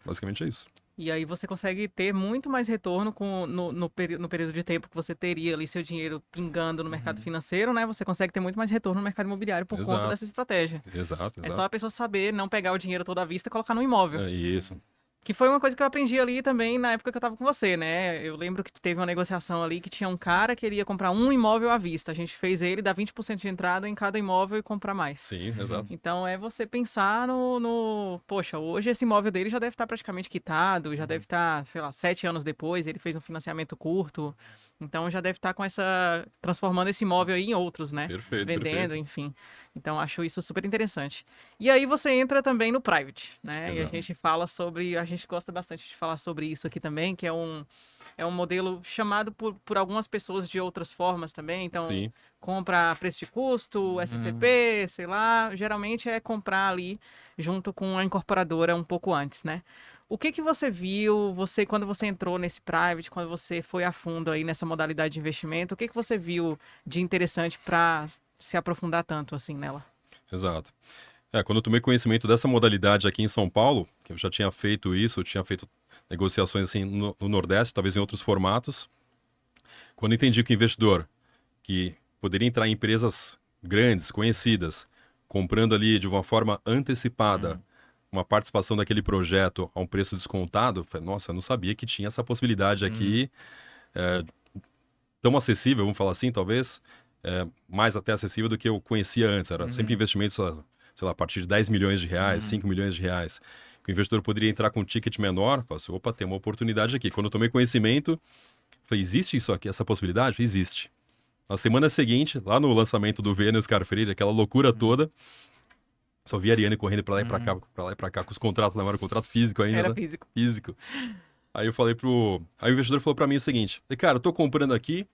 Basicamente é isso. E aí você consegue ter muito mais retorno no período de tempo que você teria ali seu dinheiro pingando no mercado financeiro, né? Você consegue ter muito mais retorno no mercado imobiliário por conta dessa estratégia. Exato. É só a pessoa saber não pegar o dinheiro toda à vista e colocar no imóvel. É isso. Que foi uma coisa que eu aprendi ali também na época que eu tava com você, né? Eu lembro que teve uma negociação ali que tinha um cara que queria comprar um imóvel à vista. A gente fez ele dar 20% de entrada em cada imóvel e comprar mais. Sim, exato. Então é você pensar poxa, hoje esse imóvel dele já deve estar praticamente quitado, já deve estar, sei lá, 7 anos depois, ele fez um financiamento curto. Então já deve estar transformando esse imóvel aí em outros, né? Perfeito, Vendendo, perfeito. enfim. Então acho isso super interessante. E aí você entra também no private, né? Exato. E a gente fala a gente gosta bastante de falar sobre isso aqui também, que é um modelo chamado por algumas pessoas de outras formas também. Então, Sim. compra a preço de custo, SCP, sei lá. Geralmente é comprar ali junto com a incorporadora um pouco antes, né? O que você viu, quando você entrou nesse private, quando você foi a fundo aí nessa modalidade de investimento, o que você viu de interessante para se aprofundar tanto assim nela? Exato. Quando eu tomei conhecimento dessa modalidade aqui em São Paulo, que eu já tinha feito isso, eu tinha feito negociações assim no Nordeste, talvez em outros formatos, quando eu entendi que o investidor que poderia entrar em empresas grandes, conhecidas, comprando ali de uma forma antecipada uma participação daquele projeto a um preço descontado, eu falei, nossa, eu não sabia que tinha essa possibilidade aqui, tão acessível, vamos falar assim, talvez, mais até acessível do que eu conhecia antes. Era sempre investimentos, sei lá, a partir de 10 milhões de reais, 5 milhões de reais. O investidor poderia entrar com um ticket menor, falou assim, opa, tem uma oportunidade aqui. Quando eu tomei conhecimento, falei, existe isso aqui, essa possibilidade? Existe. Na semana seguinte, lá no lançamento do Vênus Oscar Freire, aquela loucura toda, só vi a Ariane correndo pra lá e pra cá, com os contratos, não era o contrato físico ainda, Era né? físico. Físico. Aí eu falei Aí o investidor falou pra mim o seguinte, cara, eu tô comprando aqui,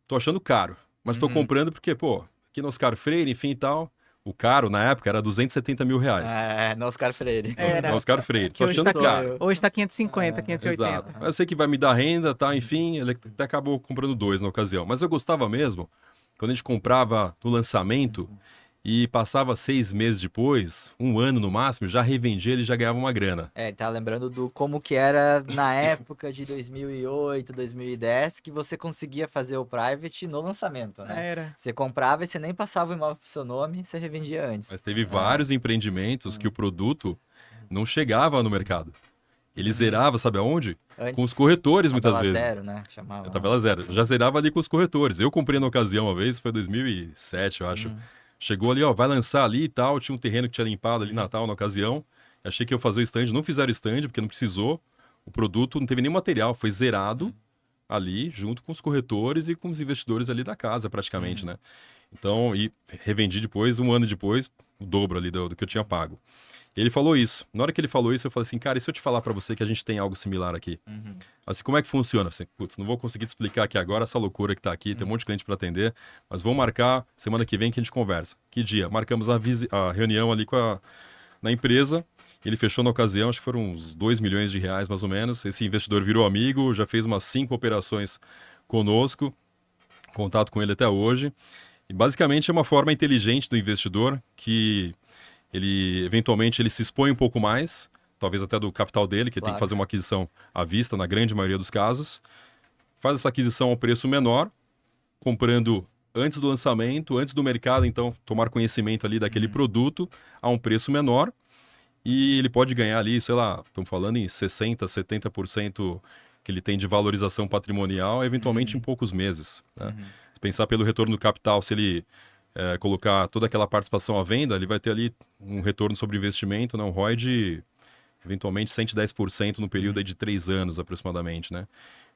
tô achando caro, mas tô comprando porque, pô, aqui no Oscar Freire, enfim e tal, o caro na época era 270 mil reais. No Oscar Freire. Era. No Oscar Freire, Que tô hoje achando tá, caro. hoje tá 550, Exato. 580. Mas eu sei que vai me dar renda, tá? Enfim, ele até acabou comprando 2 na ocasião. Mas eu gostava mesmo, quando a gente comprava no lançamento e passava 6 meses depois, 1 ano no máximo, já revendia, ele já ganhava uma grana. Ele tá lembrando do como que era na época de 2008, 2010, que você conseguia fazer o private no lançamento, né? Era. Você comprava e você nem passava o imóvel pro seu nome, você revendia antes. Mas teve vários empreendimentos que o produto não chegava no mercado. Ele zerava, sabe aonde? Antes, Com os corretores, muitas tabela vezes. zero, né? Chamava. A tabela zero. Já zerava ali com os corretores. Eu comprei na ocasião uma vez, foi 2007, eu acho. Chegou ali, ó, vai lançar ali e tal. Tinha um terreno que tinha limpado ali Natal na ocasião. Achei que eu ia fazer o stand, não fizeram stand, porque não precisou. O produto não teve nenhum material, foi zerado ali, junto com os corretores e com os investidores ali da casa, praticamente, né? Então, e revendi depois, 1 ano depois, o dobro ali do que eu tinha pago. E ele falou isso. Na hora que ele falou isso, eu falei assim, cara, e se eu te falar pra você que a gente tem algo similar aqui? Assim, como é que funciona? Assim, putz, não vou conseguir te explicar aqui agora essa loucura que tá aqui, tem um monte de cliente pra atender, mas vamos marcar semana que vem que a gente conversa. Que dia? Marcamos a reunião ali na empresa, ele fechou na ocasião, acho que foram uns 2 milhões de reais mais ou menos. Esse investidor virou amigo, já fez umas 5 operações conosco, contato com ele até hoje. E basicamente é uma forma inteligente do investidor que ele eventualmente ele se expõe um pouco mais, talvez até do capital dele, que ele tem que fazer uma aquisição à vista, na grande maioria dos casos. Faz essa aquisição a um preço menor, comprando antes do lançamento, antes do mercado, então tomar conhecimento ali daquele produto a um preço menor. E ele pode ganhar ali, sei lá, estamos falando em 60%, 70% que ele tem de valorização patrimonial, eventualmente em poucos meses, né? Se pensar pelo retorno do capital, se ele colocar toda aquela participação à venda, ele vai ter ali um retorno sobre investimento, né? Um ROI de, eventualmente, 110% no período aí de 3 anos, aproximadamente, né?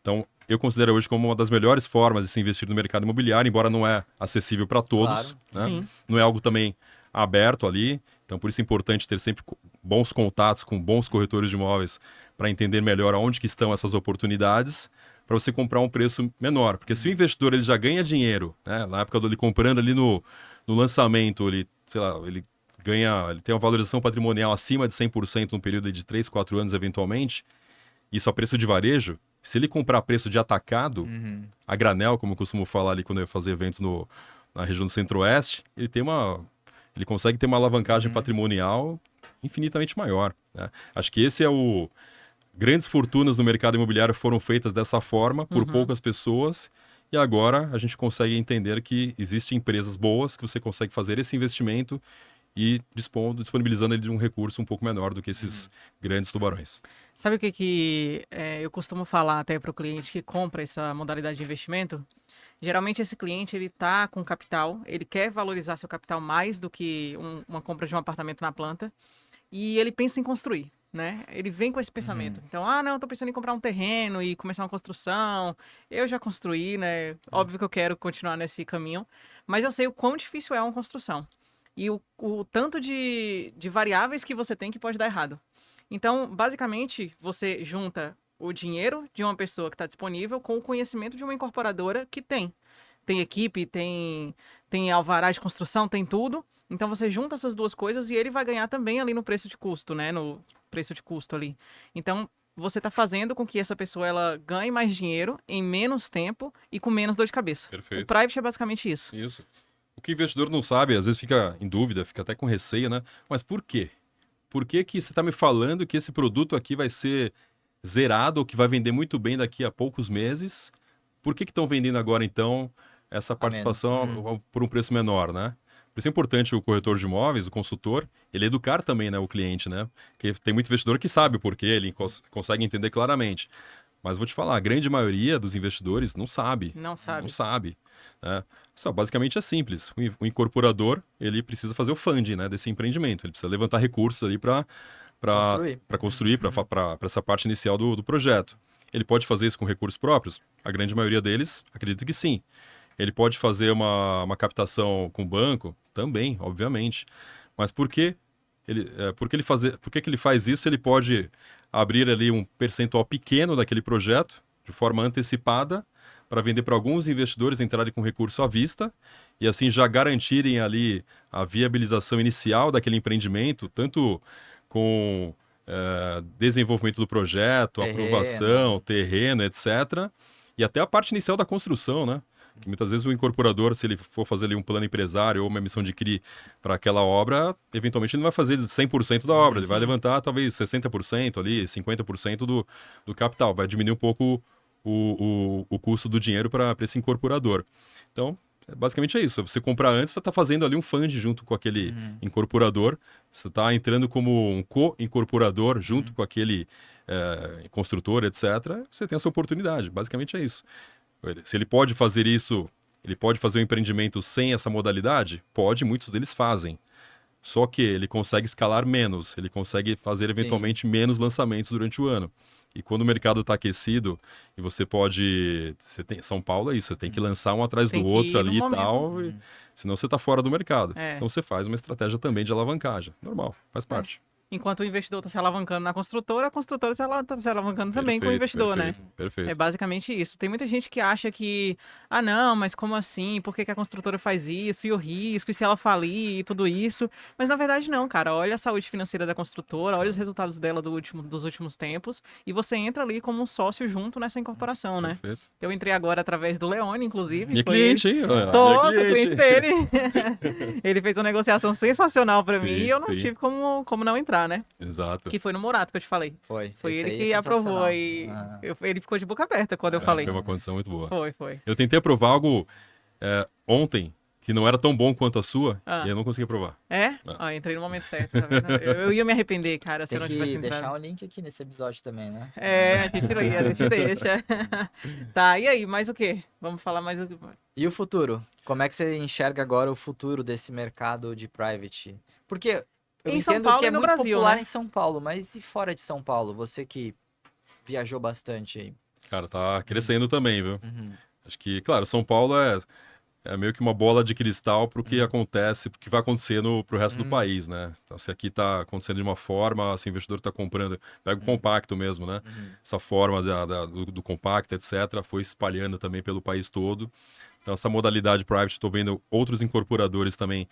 Então, eu considero hoje como uma das melhores formas de se investir no mercado imobiliário, embora não é acessível para todos, né? Sim. Não é algo também aberto ali, então por isso é importante ter sempre bons contatos com bons corretores de imóveis para entender melhor aonde que estão essas oportunidades, para você comprar um preço menor. Porque se o investidor ele já ganha dinheiro, né? Na época dele comprando ali no lançamento, ele, sei lá, ele tem uma valorização patrimonial acima de 100% num período de 3, 4 anos eventualmente, isso a preço de varejo. Se ele comprar a preço de atacado, a granel, como eu costumo falar ali quando eu ia fazer eventos na região do Centro-Oeste, ele consegue ter uma alavancagem patrimonial infinitamente maior, né? Acho que esse é o... Grandes fortunas no mercado imobiliário foram feitas dessa forma, por poucas pessoas, e agora a gente consegue entender que existem empresas boas que você consegue fazer esse investimento e disponibilizando ele de um recurso um pouco menor do que esses grandes tubarões. Sabe o que eu costumo falar até para o cliente que compra essa modalidade de investimento? Geralmente esse cliente ele tá com capital, ele quer valorizar seu capital mais do que uma compra de um apartamento na planta e ele pensa em construir, né? Ele vem com esse pensamento. Então, não, eu tô pensando em comprar um terreno e começar uma construção. Eu já construí, né? Óbvio que eu quero continuar nesse caminho, mas eu sei o quão difícil é uma construção e o tanto de variáveis que você tem que pode dar errado. Então, basicamente, você junta o dinheiro de uma pessoa que está disponível com o conhecimento de uma incorporadora que tem. Tem equipe, tem alvará de construção, tem tudo. Então, você junta essas duas coisas e ele vai ganhar também ali no preço de custo, né? No preço de custo ali. Então, você está fazendo com que essa pessoa ela ganhe mais dinheiro em menos tempo e com menos dor de cabeça. Perfeito. O private é basicamente isso. Isso. O que o investidor não sabe, às vezes fica em dúvida, fica até com receio, né? Mas por quê? Por que que você está me falando que esse produto aqui vai ser zerado ou que vai vender muito bem daqui a poucos meses? Por que estão vendendo agora, então, essa participação por um preço menor, né? Por isso é importante o corretor de imóveis, o consultor, ele educar também, né, o cliente, né? Porque tem muito investidor que sabe o porquê, ele consegue entender claramente. Mas vou te falar, a grande maioria dos investidores não sabe. Não sabe. Não sabe, né? Basicamente é simples. O incorporador, ele precisa fazer o funding, né, desse empreendimento. Ele precisa levantar recursos ali para construir, para essa parte inicial do projeto. Ele pode fazer isso com recursos próprios? A grande maioria deles, acredito que sim. Ele pode fazer uma captação com o banco? Também, obviamente. Mas por que ele faz isso? Ele pode abrir ali um percentual pequeno daquele projeto, de forma antecipada, para vender para alguns investidores entrarem com recurso à vista e assim já garantirem ali a viabilização inicial daquele empreendimento, tanto com desenvolvimento do projeto, Terreno. aprovação, terreno, etc. E até a parte inicial da construção, né? Que muitas vezes o incorporador, se ele for fazer ali um plano empresário ou uma emissão de CRI para aquela obra, eventualmente ele não vai fazer 100% da obra, ele vai levantar talvez 60% ali, 50% do capital, vai diminuir um pouco o custo do dinheiro para esse incorporador. Então, basicamente é isso. Você comprar antes, você está fazendo ali um fund junto com aquele incorporador, você está entrando como um co-incorporador junto com aquele construtor, etc. Você tem essa oportunidade. Basicamente é isso. Se ele pode fazer isso, ele pode fazer um empreendimento sem essa modalidade? Pode, muitos deles fazem. Só que ele consegue escalar menos, ele consegue fazer eventualmente menos lançamentos durante o ano. E quando o mercado está aquecido e você pode... São Paulo é isso, você tem que lançar um atrás do outro ali e tal, senão você está fora do mercado. Então você faz uma estratégia também de alavancagem. Normal, faz parte. Enquanto o investidor está se alavancando na construtora, a construtora está se alavancando também com o investidor, né? Perfeito. É basicamente isso. Tem muita gente que acha que, não, mas como assim? Por que a construtora faz isso? E o risco? E se ela falir? E tudo isso? Mas na verdade não, cara. Olha a saúde financeira da construtora, olha os resultados dela dos últimos tempos e você entra ali como um sócio junto nessa incorporação, né? Perfeito. Eu entrei agora através do Leone, inclusive. Minha cliente, hein? Sou cliente dele. Ele fez uma negociação sensacional para mim e eu não tive como não entrar, né? Exato. Que foi no Morato que eu te falei. Foi Ele que aprovou e ele ficou de boca aberta quando eu falei. Foi uma condição muito boa. Foi. Eu tentei aprovar algo ontem que não era tão bom quanto a sua e eu não consegui aprovar. Entrei no momento certo, tá vendo? Eu ia me arrepender, cara, se eu não tivesse entrado. Tem que deixar um link aqui nesse episódio também, né? A gente deixa. Tá, e aí, mais o quê? Vamos falar mais o quê? E o futuro? Como é que você enxerga agora o futuro desse mercado de private? Porque eu em São entendo Paulo que é e no muito Brasil, popular né? em São Paulo, mas e fora de São Paulo? Você que viajou bastante aí. Cara, tá crescendo também, viu? Acho que, claro, São Paulo é meio que uma bola de cristal para o que acontece, porque vai acontecendo para o resto do país, né? Então, se aqui está acontecendo de uma forma, se o investidor está comprando, pega o compacto mesmo, né? Essa forma do compacto, etc., foi espalhando também pelo país todo. Então, essa modalidade private, estou vendo outros incorporadores também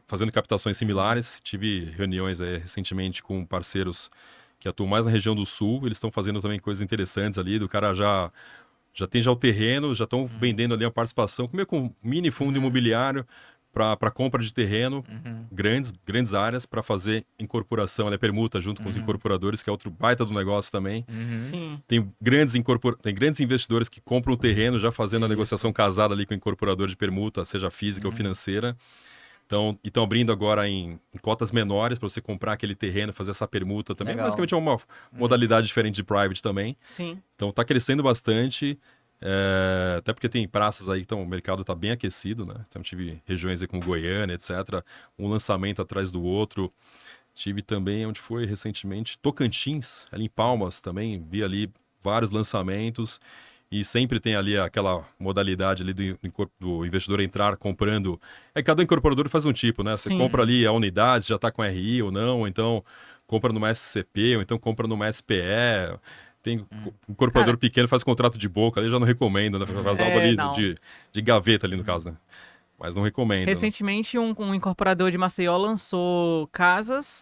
fazendo captações similares. Tive reuniões recentemente com parceiros que atuam mais na região do sul, eles estão fazendo também coisas interessantes ali, do cara já tem o terreno, já estão vendendo ali a participação, meio com um mini fundo imobiliário para compra de terreno, grandes áreas, para fazer incorporação, permuta junto com os incorporadores, que é outro baita do negócio também. Sim. Tem grandes investidores que compram o terreno já fazendo a negociação casada ali com o incorporador de permuta, seja física ou financeira. Então, e estão abrindo agora em cotas menores para você comprar aquele terreno, fazer essa permuta também. Legal. Basicamente é uma modalidade diferente de private também. Sim. Então está crescendo bastante, até porque tem praças aí, então o mercado está bem aquecido, né? Então tive regiões aí como Goiânia, etc. Um lançamento atrás do outro. Tive também, onde foi recentemente, Tocantins, ali em Palmas também, vi ali vários lançamentos. E sempre tem ali aquela modalidade ali do investidor entrar comprando. Cada incorporador faz um tipo, né? Você compra ali a unidade, já está com RI ou não, ou então compra numa SCP, ou então compra numa SPE. Tem incorporador pequeno, faz contrato de boca, ali eu já não recomendo, né? Faz algo ali de gaveta ali no caso, né? Mas não recomendo. Recentemente, um incorporador de Maceió lançou casas...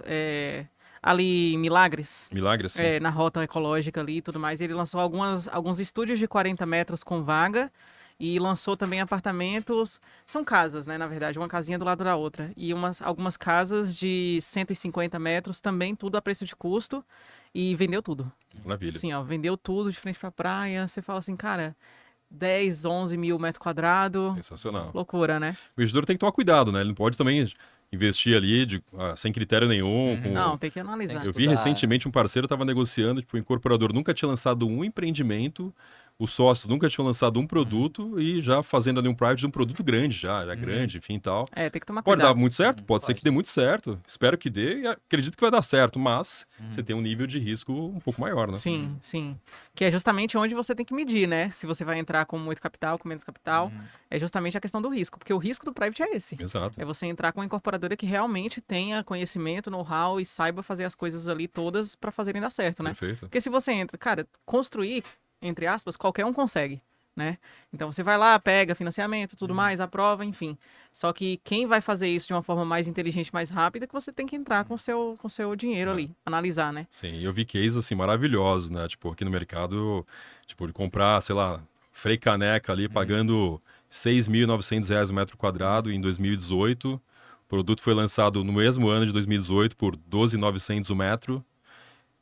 ali em Milagres. Milagres, sim. Na rota ecológica ali e tudo mais. Ele lançou alguns estúdios de 40 metros com vaga e lançou também apartamentos. São casas, né? Na verdade, uma casinha do lado da outra. E algumas casas de 150 metros também, tudo a preço de custo. E vendeu tudo. Maravilha. Sim, vendeu tudo de frente pra praia. Você fala assim, cara... 10, 11 mil metros quadrados. Sensacional. Loucura, né? O investidor tem que tomar cuidado, né? Ele não pode também investir ali sem critério nenhum. Não, tem que analisar. Eu vi recentemente um parceiro estava negociando, o incorporador nunca tinha lançado um empreendimento, os sócios nunca tinham lançado um produto e já fazendo ali um private de um produto grande, já grande, enfim e tal. Tem que tomar Pode cuidado. dar muito certo? Pode ser que dê muito certo. Espero que dê e acredito que vai dar certo, mas você tem um nível de risco um pouco maior, né? Sim, sim. Que é justamente onde você tem que medir, né? Se você vai entrar com muito capital, com menos capital. É justamente a questão do risco. Porque o risco do private é esse. Exato. É você entrar com uma incorporadora que realmente tenha conhecimento, know-how e saiba fazer as coisas ali todas para fazerem dar certo, né? Perfeito. Porque se você entra... Cara, construir, entre aspas, qualquer um consegue. né? Então você vai lá, pega financiamento, tudo mais, aprova, enfim. Só que quem vai fazer isso de uma forma mais inteligente, mais rápida, é que você tem que entrar com seu dinheiro ali, analisar, né? Sim, eu vi cases assim maravilhosos, né? Tipo, aqui no mercado, tipo, de comprar, sei lá, Frei Caneca ali pagando R$ 6.900 o metro quadrado em 2018. O produto foi lançado no mesmo ano de 2018 por 12.900 o metro.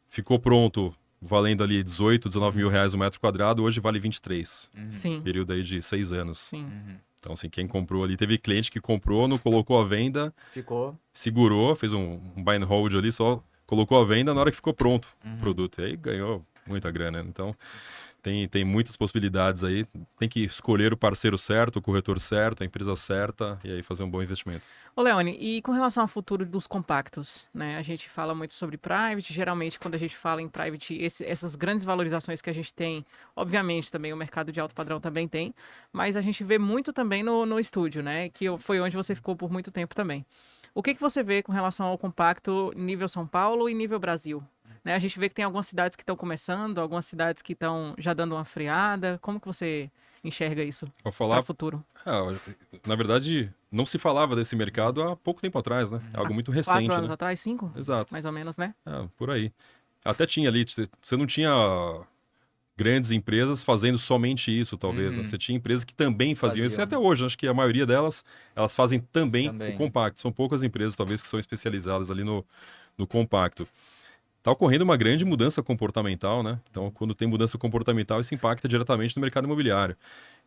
Ficou pronto valendo ali 18, 19 mil reais o metro quadrado, hoje vale 23. Sim, Período aí de 6 anos. sim. Então, assim, quem comprou ali, teve cliente que comprou, não colocou à venda, Ficou. segurou, fez um buy and hold ali, só colocou à venda na hora que ficou pronto o produto. E aí ganhou muita grana, né? Então, tem muitas possibilidades aí. Tem que escolher o parceiro certo, o corretor certo, a empresa certa, e aí fazer um bom investimento. Ô, Leone, e com relação ao futuro dos compactos, né? A gente fala muito sobre private, geralmente quando a gente fala em private, essas grandes valorizações que a gente tem, obviamente também o mercado de alto padrão também tem, mas a gente vê muito também no estúdio, né? Foi onde você ficou por muito tempo também. O que você vê com relação ao compacto nível São Paulo e nível Brasil? Né? A gente vê que tem algumas cidades que estão começando, algumas cidades que estão já dando uma freada. Como que você enxerga isso Vou para falar, o futuro? na verdade, não se falava desse mercado há pouco tempo atrás, né? É algo muito 4 recente, anos né? atrás, 5? Exato. Mais ou menos, né? Por aí. Até tinha ali, você não tinha grandes empresas fazendo somente isso, talvez, né? Você tinha empresas que também faziam isso, e até hoje, acho que a maioria delas, elas fazem também o Também. compacto. São poucas empresas, talvez, que são especializadas ali no compacto. Está ocorrendo uma grande mudança comportamental, né? Então, quando tem mudança comportamental, isso impacta diretamente no mercado imobiliário.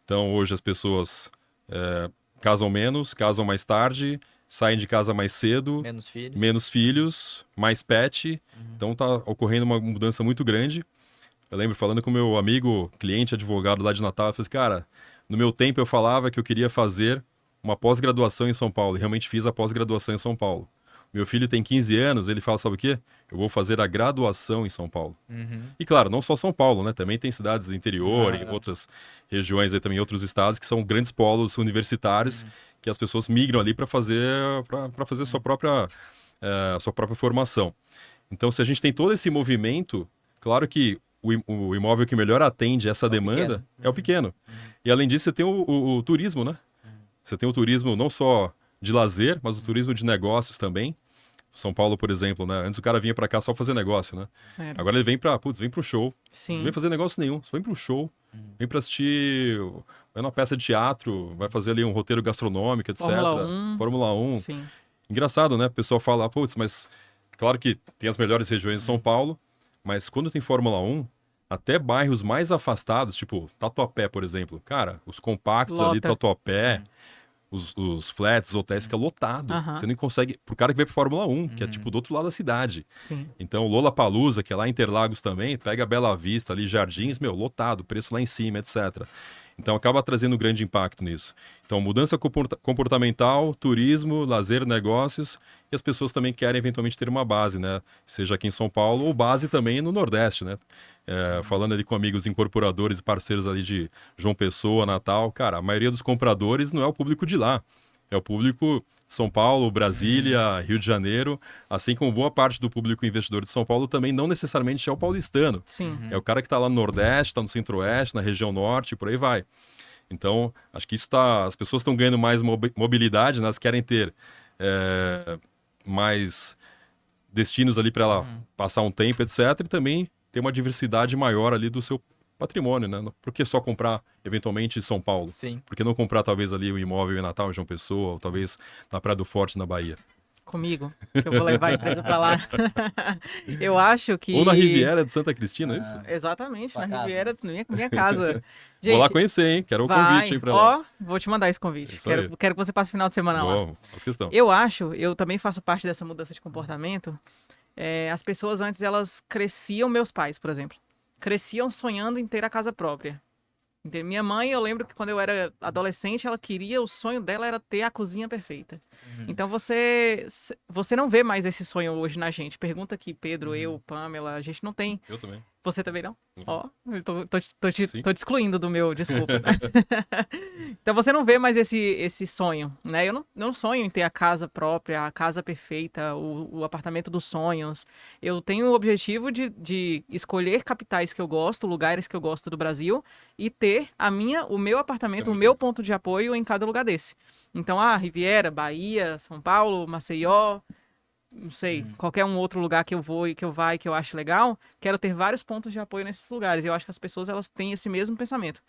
Então, hoje as pessoas casam menos, casam mais tarde, saem de casa mais cedo, Menos filhos. mais pet. Então, está ocorrendo uma mudança muito grande. Eu lembro falando com meu amigo, cliente, advogado lá de Natal, eu falei assim, cara, no meu tempo eu falava que eu queria fazer uma pós-graduação em São Paulo, e realmente fiz a pós-graduação em São Paulo. Meu filho tem 15 anos, ele fala, sabe o quê? Eu vou fazer a graduação em São Paulo. E claro, não só São Paulo, né? Também tem cidades do interior e outras regiões aí também, outros estados que são grandes polos universitários que as pessoas migram ali para fazer sua própria formação. Então, se a gente tem todo esse movimento, claro que o imóvel que melhor atende essa demanda é o pequeno. E além disso, você tem o turismo, né? Você tem o turismo não só de lazer, mas o turismo de negócios também. São Paulo, por exemplo, né? Antes o cara vinha para cá só fazer negócio, né? Era. Agora ele vem para um show. Não Sim. vem fazer negócio nenhum, só vem para um show. Vem para assistir, vai numa peça de teatro, vai fazer ali um roteiro gastronômico, etc. Fórmula 1. Sim. Engraçado, né? O pessoal fala, putz, mas claro que tem as melhores regiões de São Paulo, mas quando tem Fórmula 1, até bairros mais afastados, tipo Tatuapé, por exemplo. Cara, os compactos ali, Lota. Tatuapé, os flats, os hotéis, fica lotado. Aham. Você não consegue. Pro cara que vai pra Fórmula 1, que é tipo do outro lado da cidade. Sim. Então, Lollapalooza, que é lá em Interlagos também, pega Bela Vista ali, Jardins, meu, lotado, preço lá em cima, etc. Então, acaba trazendo um grande impacto nisso. Então, mudança comportamental, turismo, lazer, negócios, e as pessoas também querem eventualmente ter uma base, né? Seja aqui em São Paulo ou base também no Nordeste, né? Falando ali com amigos incorporadores e parceiros ali de João Pessoa, Natal, cara, a maioria dos compradores não é o público de lá. É o público de São Paulo, Brasília, Rio de Janeiro, assim como boa parte do público investidor de São Paulo também não necessariamente é o paulistano. Sim. É o cara que está lá no Nordeste, está no Centro-Oeste, na região Norte, por aí vai. Então, acho que isso tá, as pessoas estão ganhando mais mobilidade, né? Elas querem ter mais destinos ali para ela passar um tempo, etc. E também ter uma diversidade maior ali do seu patrimônio, né? Por que só comprar, eventualmente, em São Paulo? Sim. Por que não comprar, talvez, ali o imóvel em Natal, em João Pessoa, ou talvez na Praia do Forte, na Bahia? Comigo, que eu vou levar a empresa para lá. Eu acho que... Ou na Riviera de Santa Cristina, é isso? Exatamente, Sua na casa. Riviera, minha casa. Vou lá Gente, conhecer, hein? Quero o vai. convite aí pra lá. Ó, vou te mandar esse convite. Isso aí. Quero que você passe o final de semana lá. Vou, faz questão. Eu também faço parte dessa mudança de comportamento. As pessoas antes, elas cresciam, meus pais, por exemplo, cresciam sonhando em ter a casa própria. Minha mãe, eu lembro que quando eu era adolescente, o sonho dela era ter a cozinha perfeita. Então você não vê mais esse sonho hoje na gente. Pergunta aqui, Pedro, eu, Pamela, a gente não tem. Eu também. Você também não? Ó, eu tô Sim. te excluindo do meu, desculpa. Então você não vê mais esse sonho, né? Eu não sonho em ter a casa própria, a casa perfeita, o apartamento dos sonhos. Eu tenho o objetivo de escolher capitais que eu gosto, lugares que eu gosto do Brasil e ter o meu apartamento, o muito meu legal. ponto de apoio em cada lugar desse. Então, Riviera, Bahia, São Paulo, Maceió, não sei, qualquer um outro lugar que eu vou e que eu vá e que eu acho legal, quero ter vários pontos de apoio nesses lugares. E eu acho que as pessoas, elas têm esse mesmo pensamento.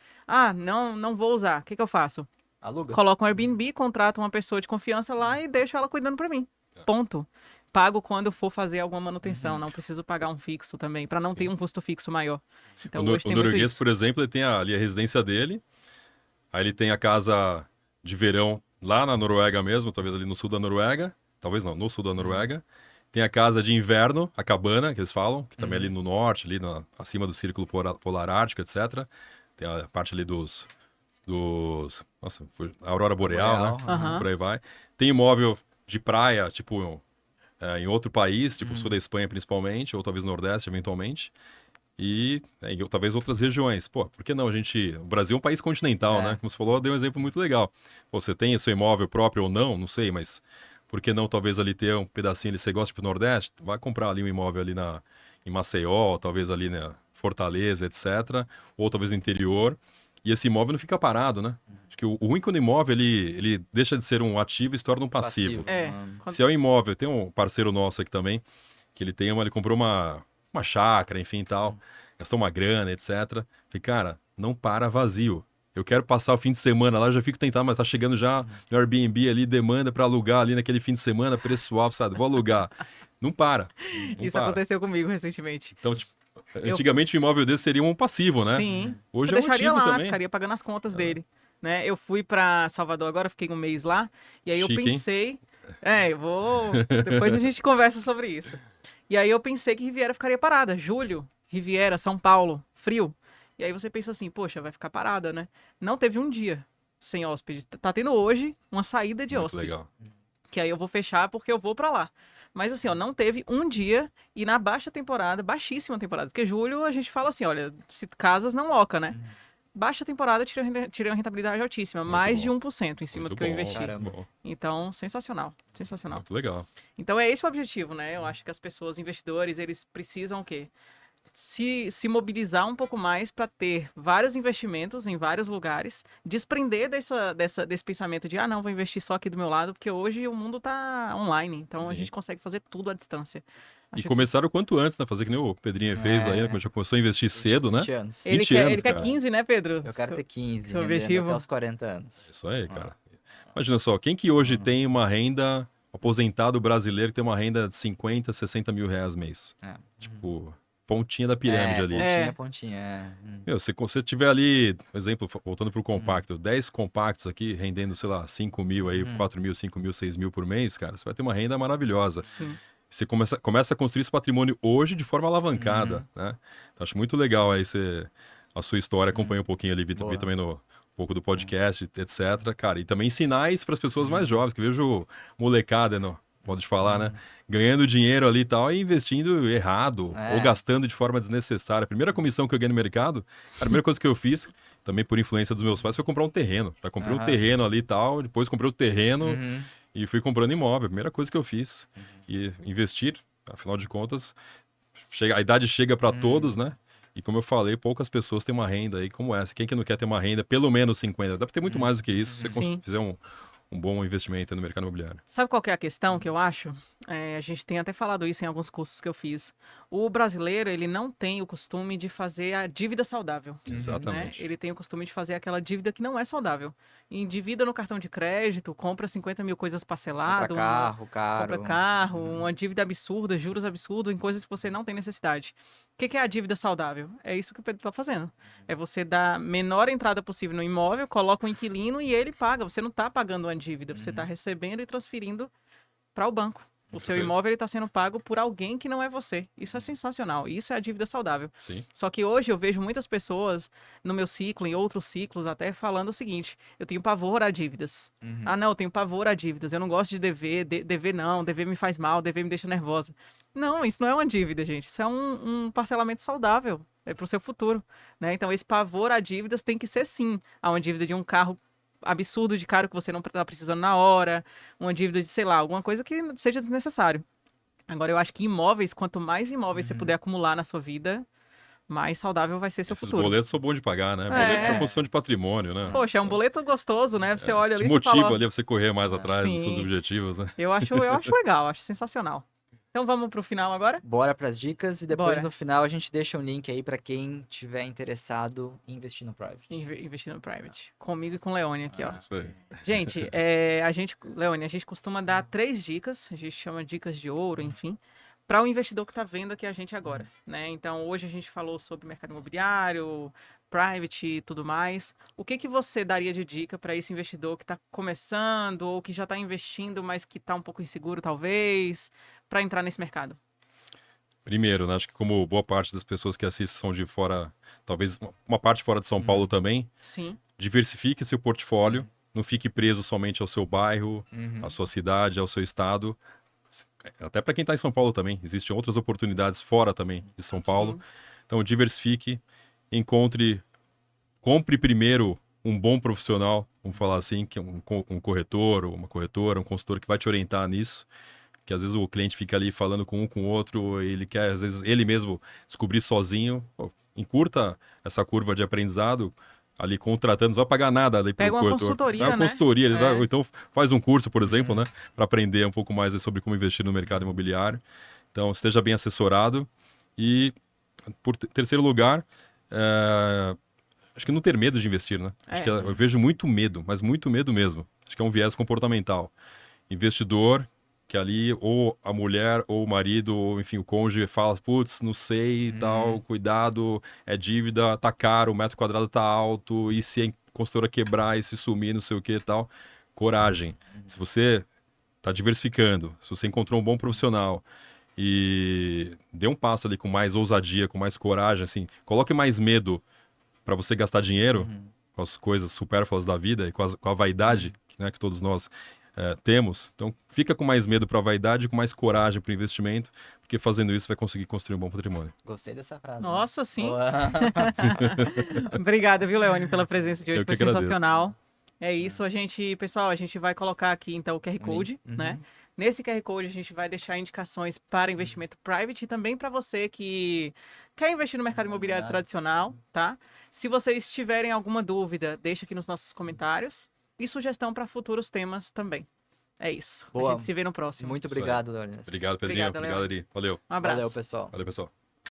Não vou usar. O que eu faço? Aluga. Coloco um Airbnb, contrato uma pessoa de confiança lá e deixo ela cuidando pra mim. Ponto. Pago quando eu for fazer alguma manutenção. Não preciso pagar um fixo também, pra não ter Sim. um custo fixo maior. Então, O hoje tem muito norueguês, isso. por exemplo, ele tem ali a residência dele, aí ele tem a casa de verão lá na Noruega mesmo, talvez ali no sul da Noruega, talvez não, no sul da Noruega. Tem a casa de inverno, a cabana, que eles falam, que também é ali no norte, ali acima do Círculo Polar Ártico, etc. Tem a parte ali nossa, a Aurora Boreal, né? Aham. Por aí vai. Tem imóvel de praia, tipo, em outro país, tipo sul da Espanha principalmente, ou talvez Nordeste eventualmente. E talvez outras regiões. Pô, por que não? O Brasil é um país continental, né? Como você falou, deu um exemplo muito legal. Pô, você tem o seu imóvel próprio ou não sei, mas por que não talvez ali ter um pedacinho ali, você gosta pro Nordeste? Vai comprar ali um imóvel ali em Maceió, talvez ali na Fortaleza, etc. Ou talvez no interior. E esse imóvel não fica parado, né? Acho que o ruim quando o imóvel ele deixa de ser um ativo e se torna um passivo. É. Se é um imóvel, tem um parceiro nosso aqui também, que ele comprou uma chácara, enfim e tal, gastou uma grana, etc. Falei, cara, não para vazio. Eu quero passar o fim de semana lá, eu já fico tentado, mas tá chegando já no Airbnb ali, demanda para alugar ali naquele fim de semana, preço suave, sabe? Vou alugar. Não para. Não Isso para. aconteceu comigo recentemente. Então, tipo, antigamente o imóvel desse seria um passivo, né? Sim. Hoje Você é um deixaria ativo lá, também. ficaria pagando as contas dele. Né? Eu fui pra Salvador agora, fiquei um mês lá, e aí eu Chique, hein? pensei. Eu vou. Depois a gente conversa sobre isso. E aí eu pensei que Riviera ficaria parada. Julho, Riviera, São Paulo, frio. E aí você pensa assim, poxa, vai ficar parada, né? Não teve um dia sem hóspede. Tá tendo hoje uma saída de Muito hóspede. legal. Que aí eu vou fechar porque eu vou pra lá. Mas assim, ó, não teve um dia e na baixa temporada, baixíssima temporada, porque julho a gente fala assim, olha, se casas não loca, né? Baixa temporada tirei uma rentabilidade altíssima, Muito mais de bom. 1% em cima Muito do que eu bom, investi. muito Caramba. bom. Então, sensacional, sensacional. Muito legal. Então é esse o objetivo, né? Eu acho que as pessoas, investidores, eles precisam o quê? Se mobilizar um pouco mais para ter vários investimentos em vários lugares, desprender desse pensamento de, não, vou investir só aqui do meu lado, porque hoje o mundo tá online, então a Sim. gente consegue fazer tudo à distância. E Acho que começaram o quanto antes, né? Fazer que nem o Pedrinho fez aí, né? Quando já começou a investir cedo, né? 20 anos. ele 20 quer, anos, ele quer cara. 15, né, Pedro? Eu quero ter 15, seu rendendo objetivo. até os 40 anos. Isso aí, cara. Imagina só, quem que hoje tem uma renda, aposentado brasileiro, que tem uma renda de 50, 60 mil reais mês? É. Tipo, pontinha da pirâmide ali. Pontinha, É. pontinha. Meu, se você tiver ali, por exemplo, voltando pro compacto, 10 compactos aqui, rendendo, sei lá, 5 mil aí, 4 mil, 5 mil, 6 mil por mês, cara, você vai ter uma renda maravilhosa. Sim. Você começa a construir esse patrimônio hoje de forma alavancada, né? Então, acho muito legal aí a sua história, acompanha um pouquinho ali, vi Boa. também um pouco do podcast, etc, cara. E também ensinar isso para as pessoas mais jovens, que eu vejo molecada, no modo de falar, né? Ganhando dinheiro ali e tal, e investindo errado, ou gastando de forma desnecessária. A primeira comissão que eu ganhei no mercado, a primeira coisa que eu fiz, também por influência dos meus pais, foi comprar um terreno. Já comprei um terreno ali e tal, depois comprei o terreno e fui comprando imóvel. A primeira coisa que eu fiz. E investir, afinal de contas, a idade chega para todos, né? E como eu falei, poucas pessoas têm uma renda aí como essa. Quem que não quer ter uma renda pelo menos 50? Deve ter muito mais do que isso se você Sim. fizer um bom investimento no mercado imobiliário. Sabe qual que é a questão que eu acho? A gente tem até falado isso em alguns cursos que eu fiz. O brasileiro, ele não tem o costume de fazer a dívida saudável. Exatamente. Né? Ele tem o costume de fazer aquela dívida que não é saudável. Endivida no cartão de crédito, compra 50 mil coisas parcelado. Compra carro, caro. Compra carro, uma dívida absurda, juros absurdos em coisas que você não tem necessidade. O que é a dívida saudável? É isso que o Pedro está fazendo. É você dar a menor entrada possível no imóvel, coloca um inquilino e ele paga. Você não está pagando uma dívida, você está recebendo e transferindo para o banco. O seu Perfeito. imóvel está sendo pago por alguém que não é você. Isso é sensacional. Isso é a dívida saudável. Sim. Só que hoje eu vejo muitas pessoas no meu ciclo, em outros ciclos até, falando o seguinte: eu tenho pavor a dívidas. Uhum. Ah, não, eu tenho pavor a dívidas. Eu não gosto de dever, dever não, dever me faz mal, dever me deixa nervosa. Não, isso não é uma dívida, gente. Isso é um parcelamento saudável. É para o seu futuro, né? Então, esse pavor a dívidas tem que ser, sim, a uma dívida de um carro absurdo de caro que você não está precisando na hora, uma dívida de, sei lá, alguma coisa que seja desnecessário. Agora, eu acho que imóveis, quanto mais imóveis você puder acumular na sua vida, mais saudável vai ser seu Esses futuro. boletos são bons de pagar, né? Boleto para construção de patrimônio, né? Poxa, é um boleto gostoso, né? Você olha Te ali e motiva fala, ali a você correr mais atrás dos seus sim. objetivos, né? Eu acho legal, acho sensacional. Então vamos pro final agora? Bora pras dicas e depois Bora. no final a gente deixa um link aí pra quem tiver interessado em investir no private. Investir no private. Comigo e com o Leone aqui, ó. Isso aí. Gente, Leone, a gente costuma dar 3 dicas, a gente chama dicas de ouro, enfim, para o investidor que está vendo aqui a gente agora, né? Então, hoje a gente falou sobre mercado imobiliário, private e tudo mais. O que que você daria de dica para esse investidor que está começando ou que já está investindo, mas que está um pouco inseguro, talvez, para entrar nesse mercado? Primeiro, né? Acho que como boa parte das pessoas que assistem são de fora, talvez uma parte fora de São Paulo também, Sim, diversifique seu portfólio, não fique preso somente ao seu bairro, Uhum. à sua cidade, ao seu estado. Até para quem está em São Paulo também, existem outras oportunidades fora também de São Paulo. sim. Então, diversifique, compre primeiro um bom profissional, vamos falar assim, que é um corretor, ou uma corretora, um consultor que vai te orientar nisso, que às vezes o cliente fica ali falando com um com o outro, ele quer, às vezes, ele mesmo descobrir sozinho. Pô, encurta essa curva de aprendizado, ali contratando, não vai pagar nada ali Pega pelo uma corretor. consultoria, É uma né? consultoria, ele vai, É. ou então faz um curso, por exemplo, né, para aprender um pouco mais sobre como investir no mercado imobiliário. Então, esteja bem assessorado. E, por terceiro lugar, acho que não ter medo de investir, né? Acho que eu vejo muito medo, mas muito medo mesmo. Acho que é um viés comportamental. Investidor que ali ou a mulher ou o marido ou enfim o cônjuge fala, putz, não sei e tal, cuidado, é dívida, tá caro, o metro quadrado tá alto, e se a consultora quebrar e se sumir, não sei o que e tal. Coragem. Se você tá diversificando, se você encontrou um bom profissional e dê um passo ali com mais ousadia, com mais coragem, assim, coloque mais medo para você gastar dinheiro com as coisas supérfluas da vida e com a vaidade, né, que todos nós temos. Então, fica com mais medo para a vaidade e com mais coragem para o investimento, porque fazendo isso vai conseguir construir um bom patrimônio. Gostei dessa frase. Nossa, sim. Boa. Obrigada, viu, Leone, pela presença de hoje. Eu que Foi agradeço. sensacional. É isso, pessoal, a gente vai colocar aqui então o QR Code, né? Nesse QR Code a gente vai deixar indicações para investimento private e também para você que quer investir no mercado imobiliário tradicional, tá? Se vocês tiverem alguma dúvida, deixa aqui nos nossos comentários e sugestão para futuros temas também. É isso. Boa. A gente se vê no próximo. Muito Isso aí. obrigado, Dornes. Obrigado, Pedrinho. Obrigada, Obrigado, Léo. Ari. Valeu. Um abraço. Valeu, pessoal. Valeu, pessoal.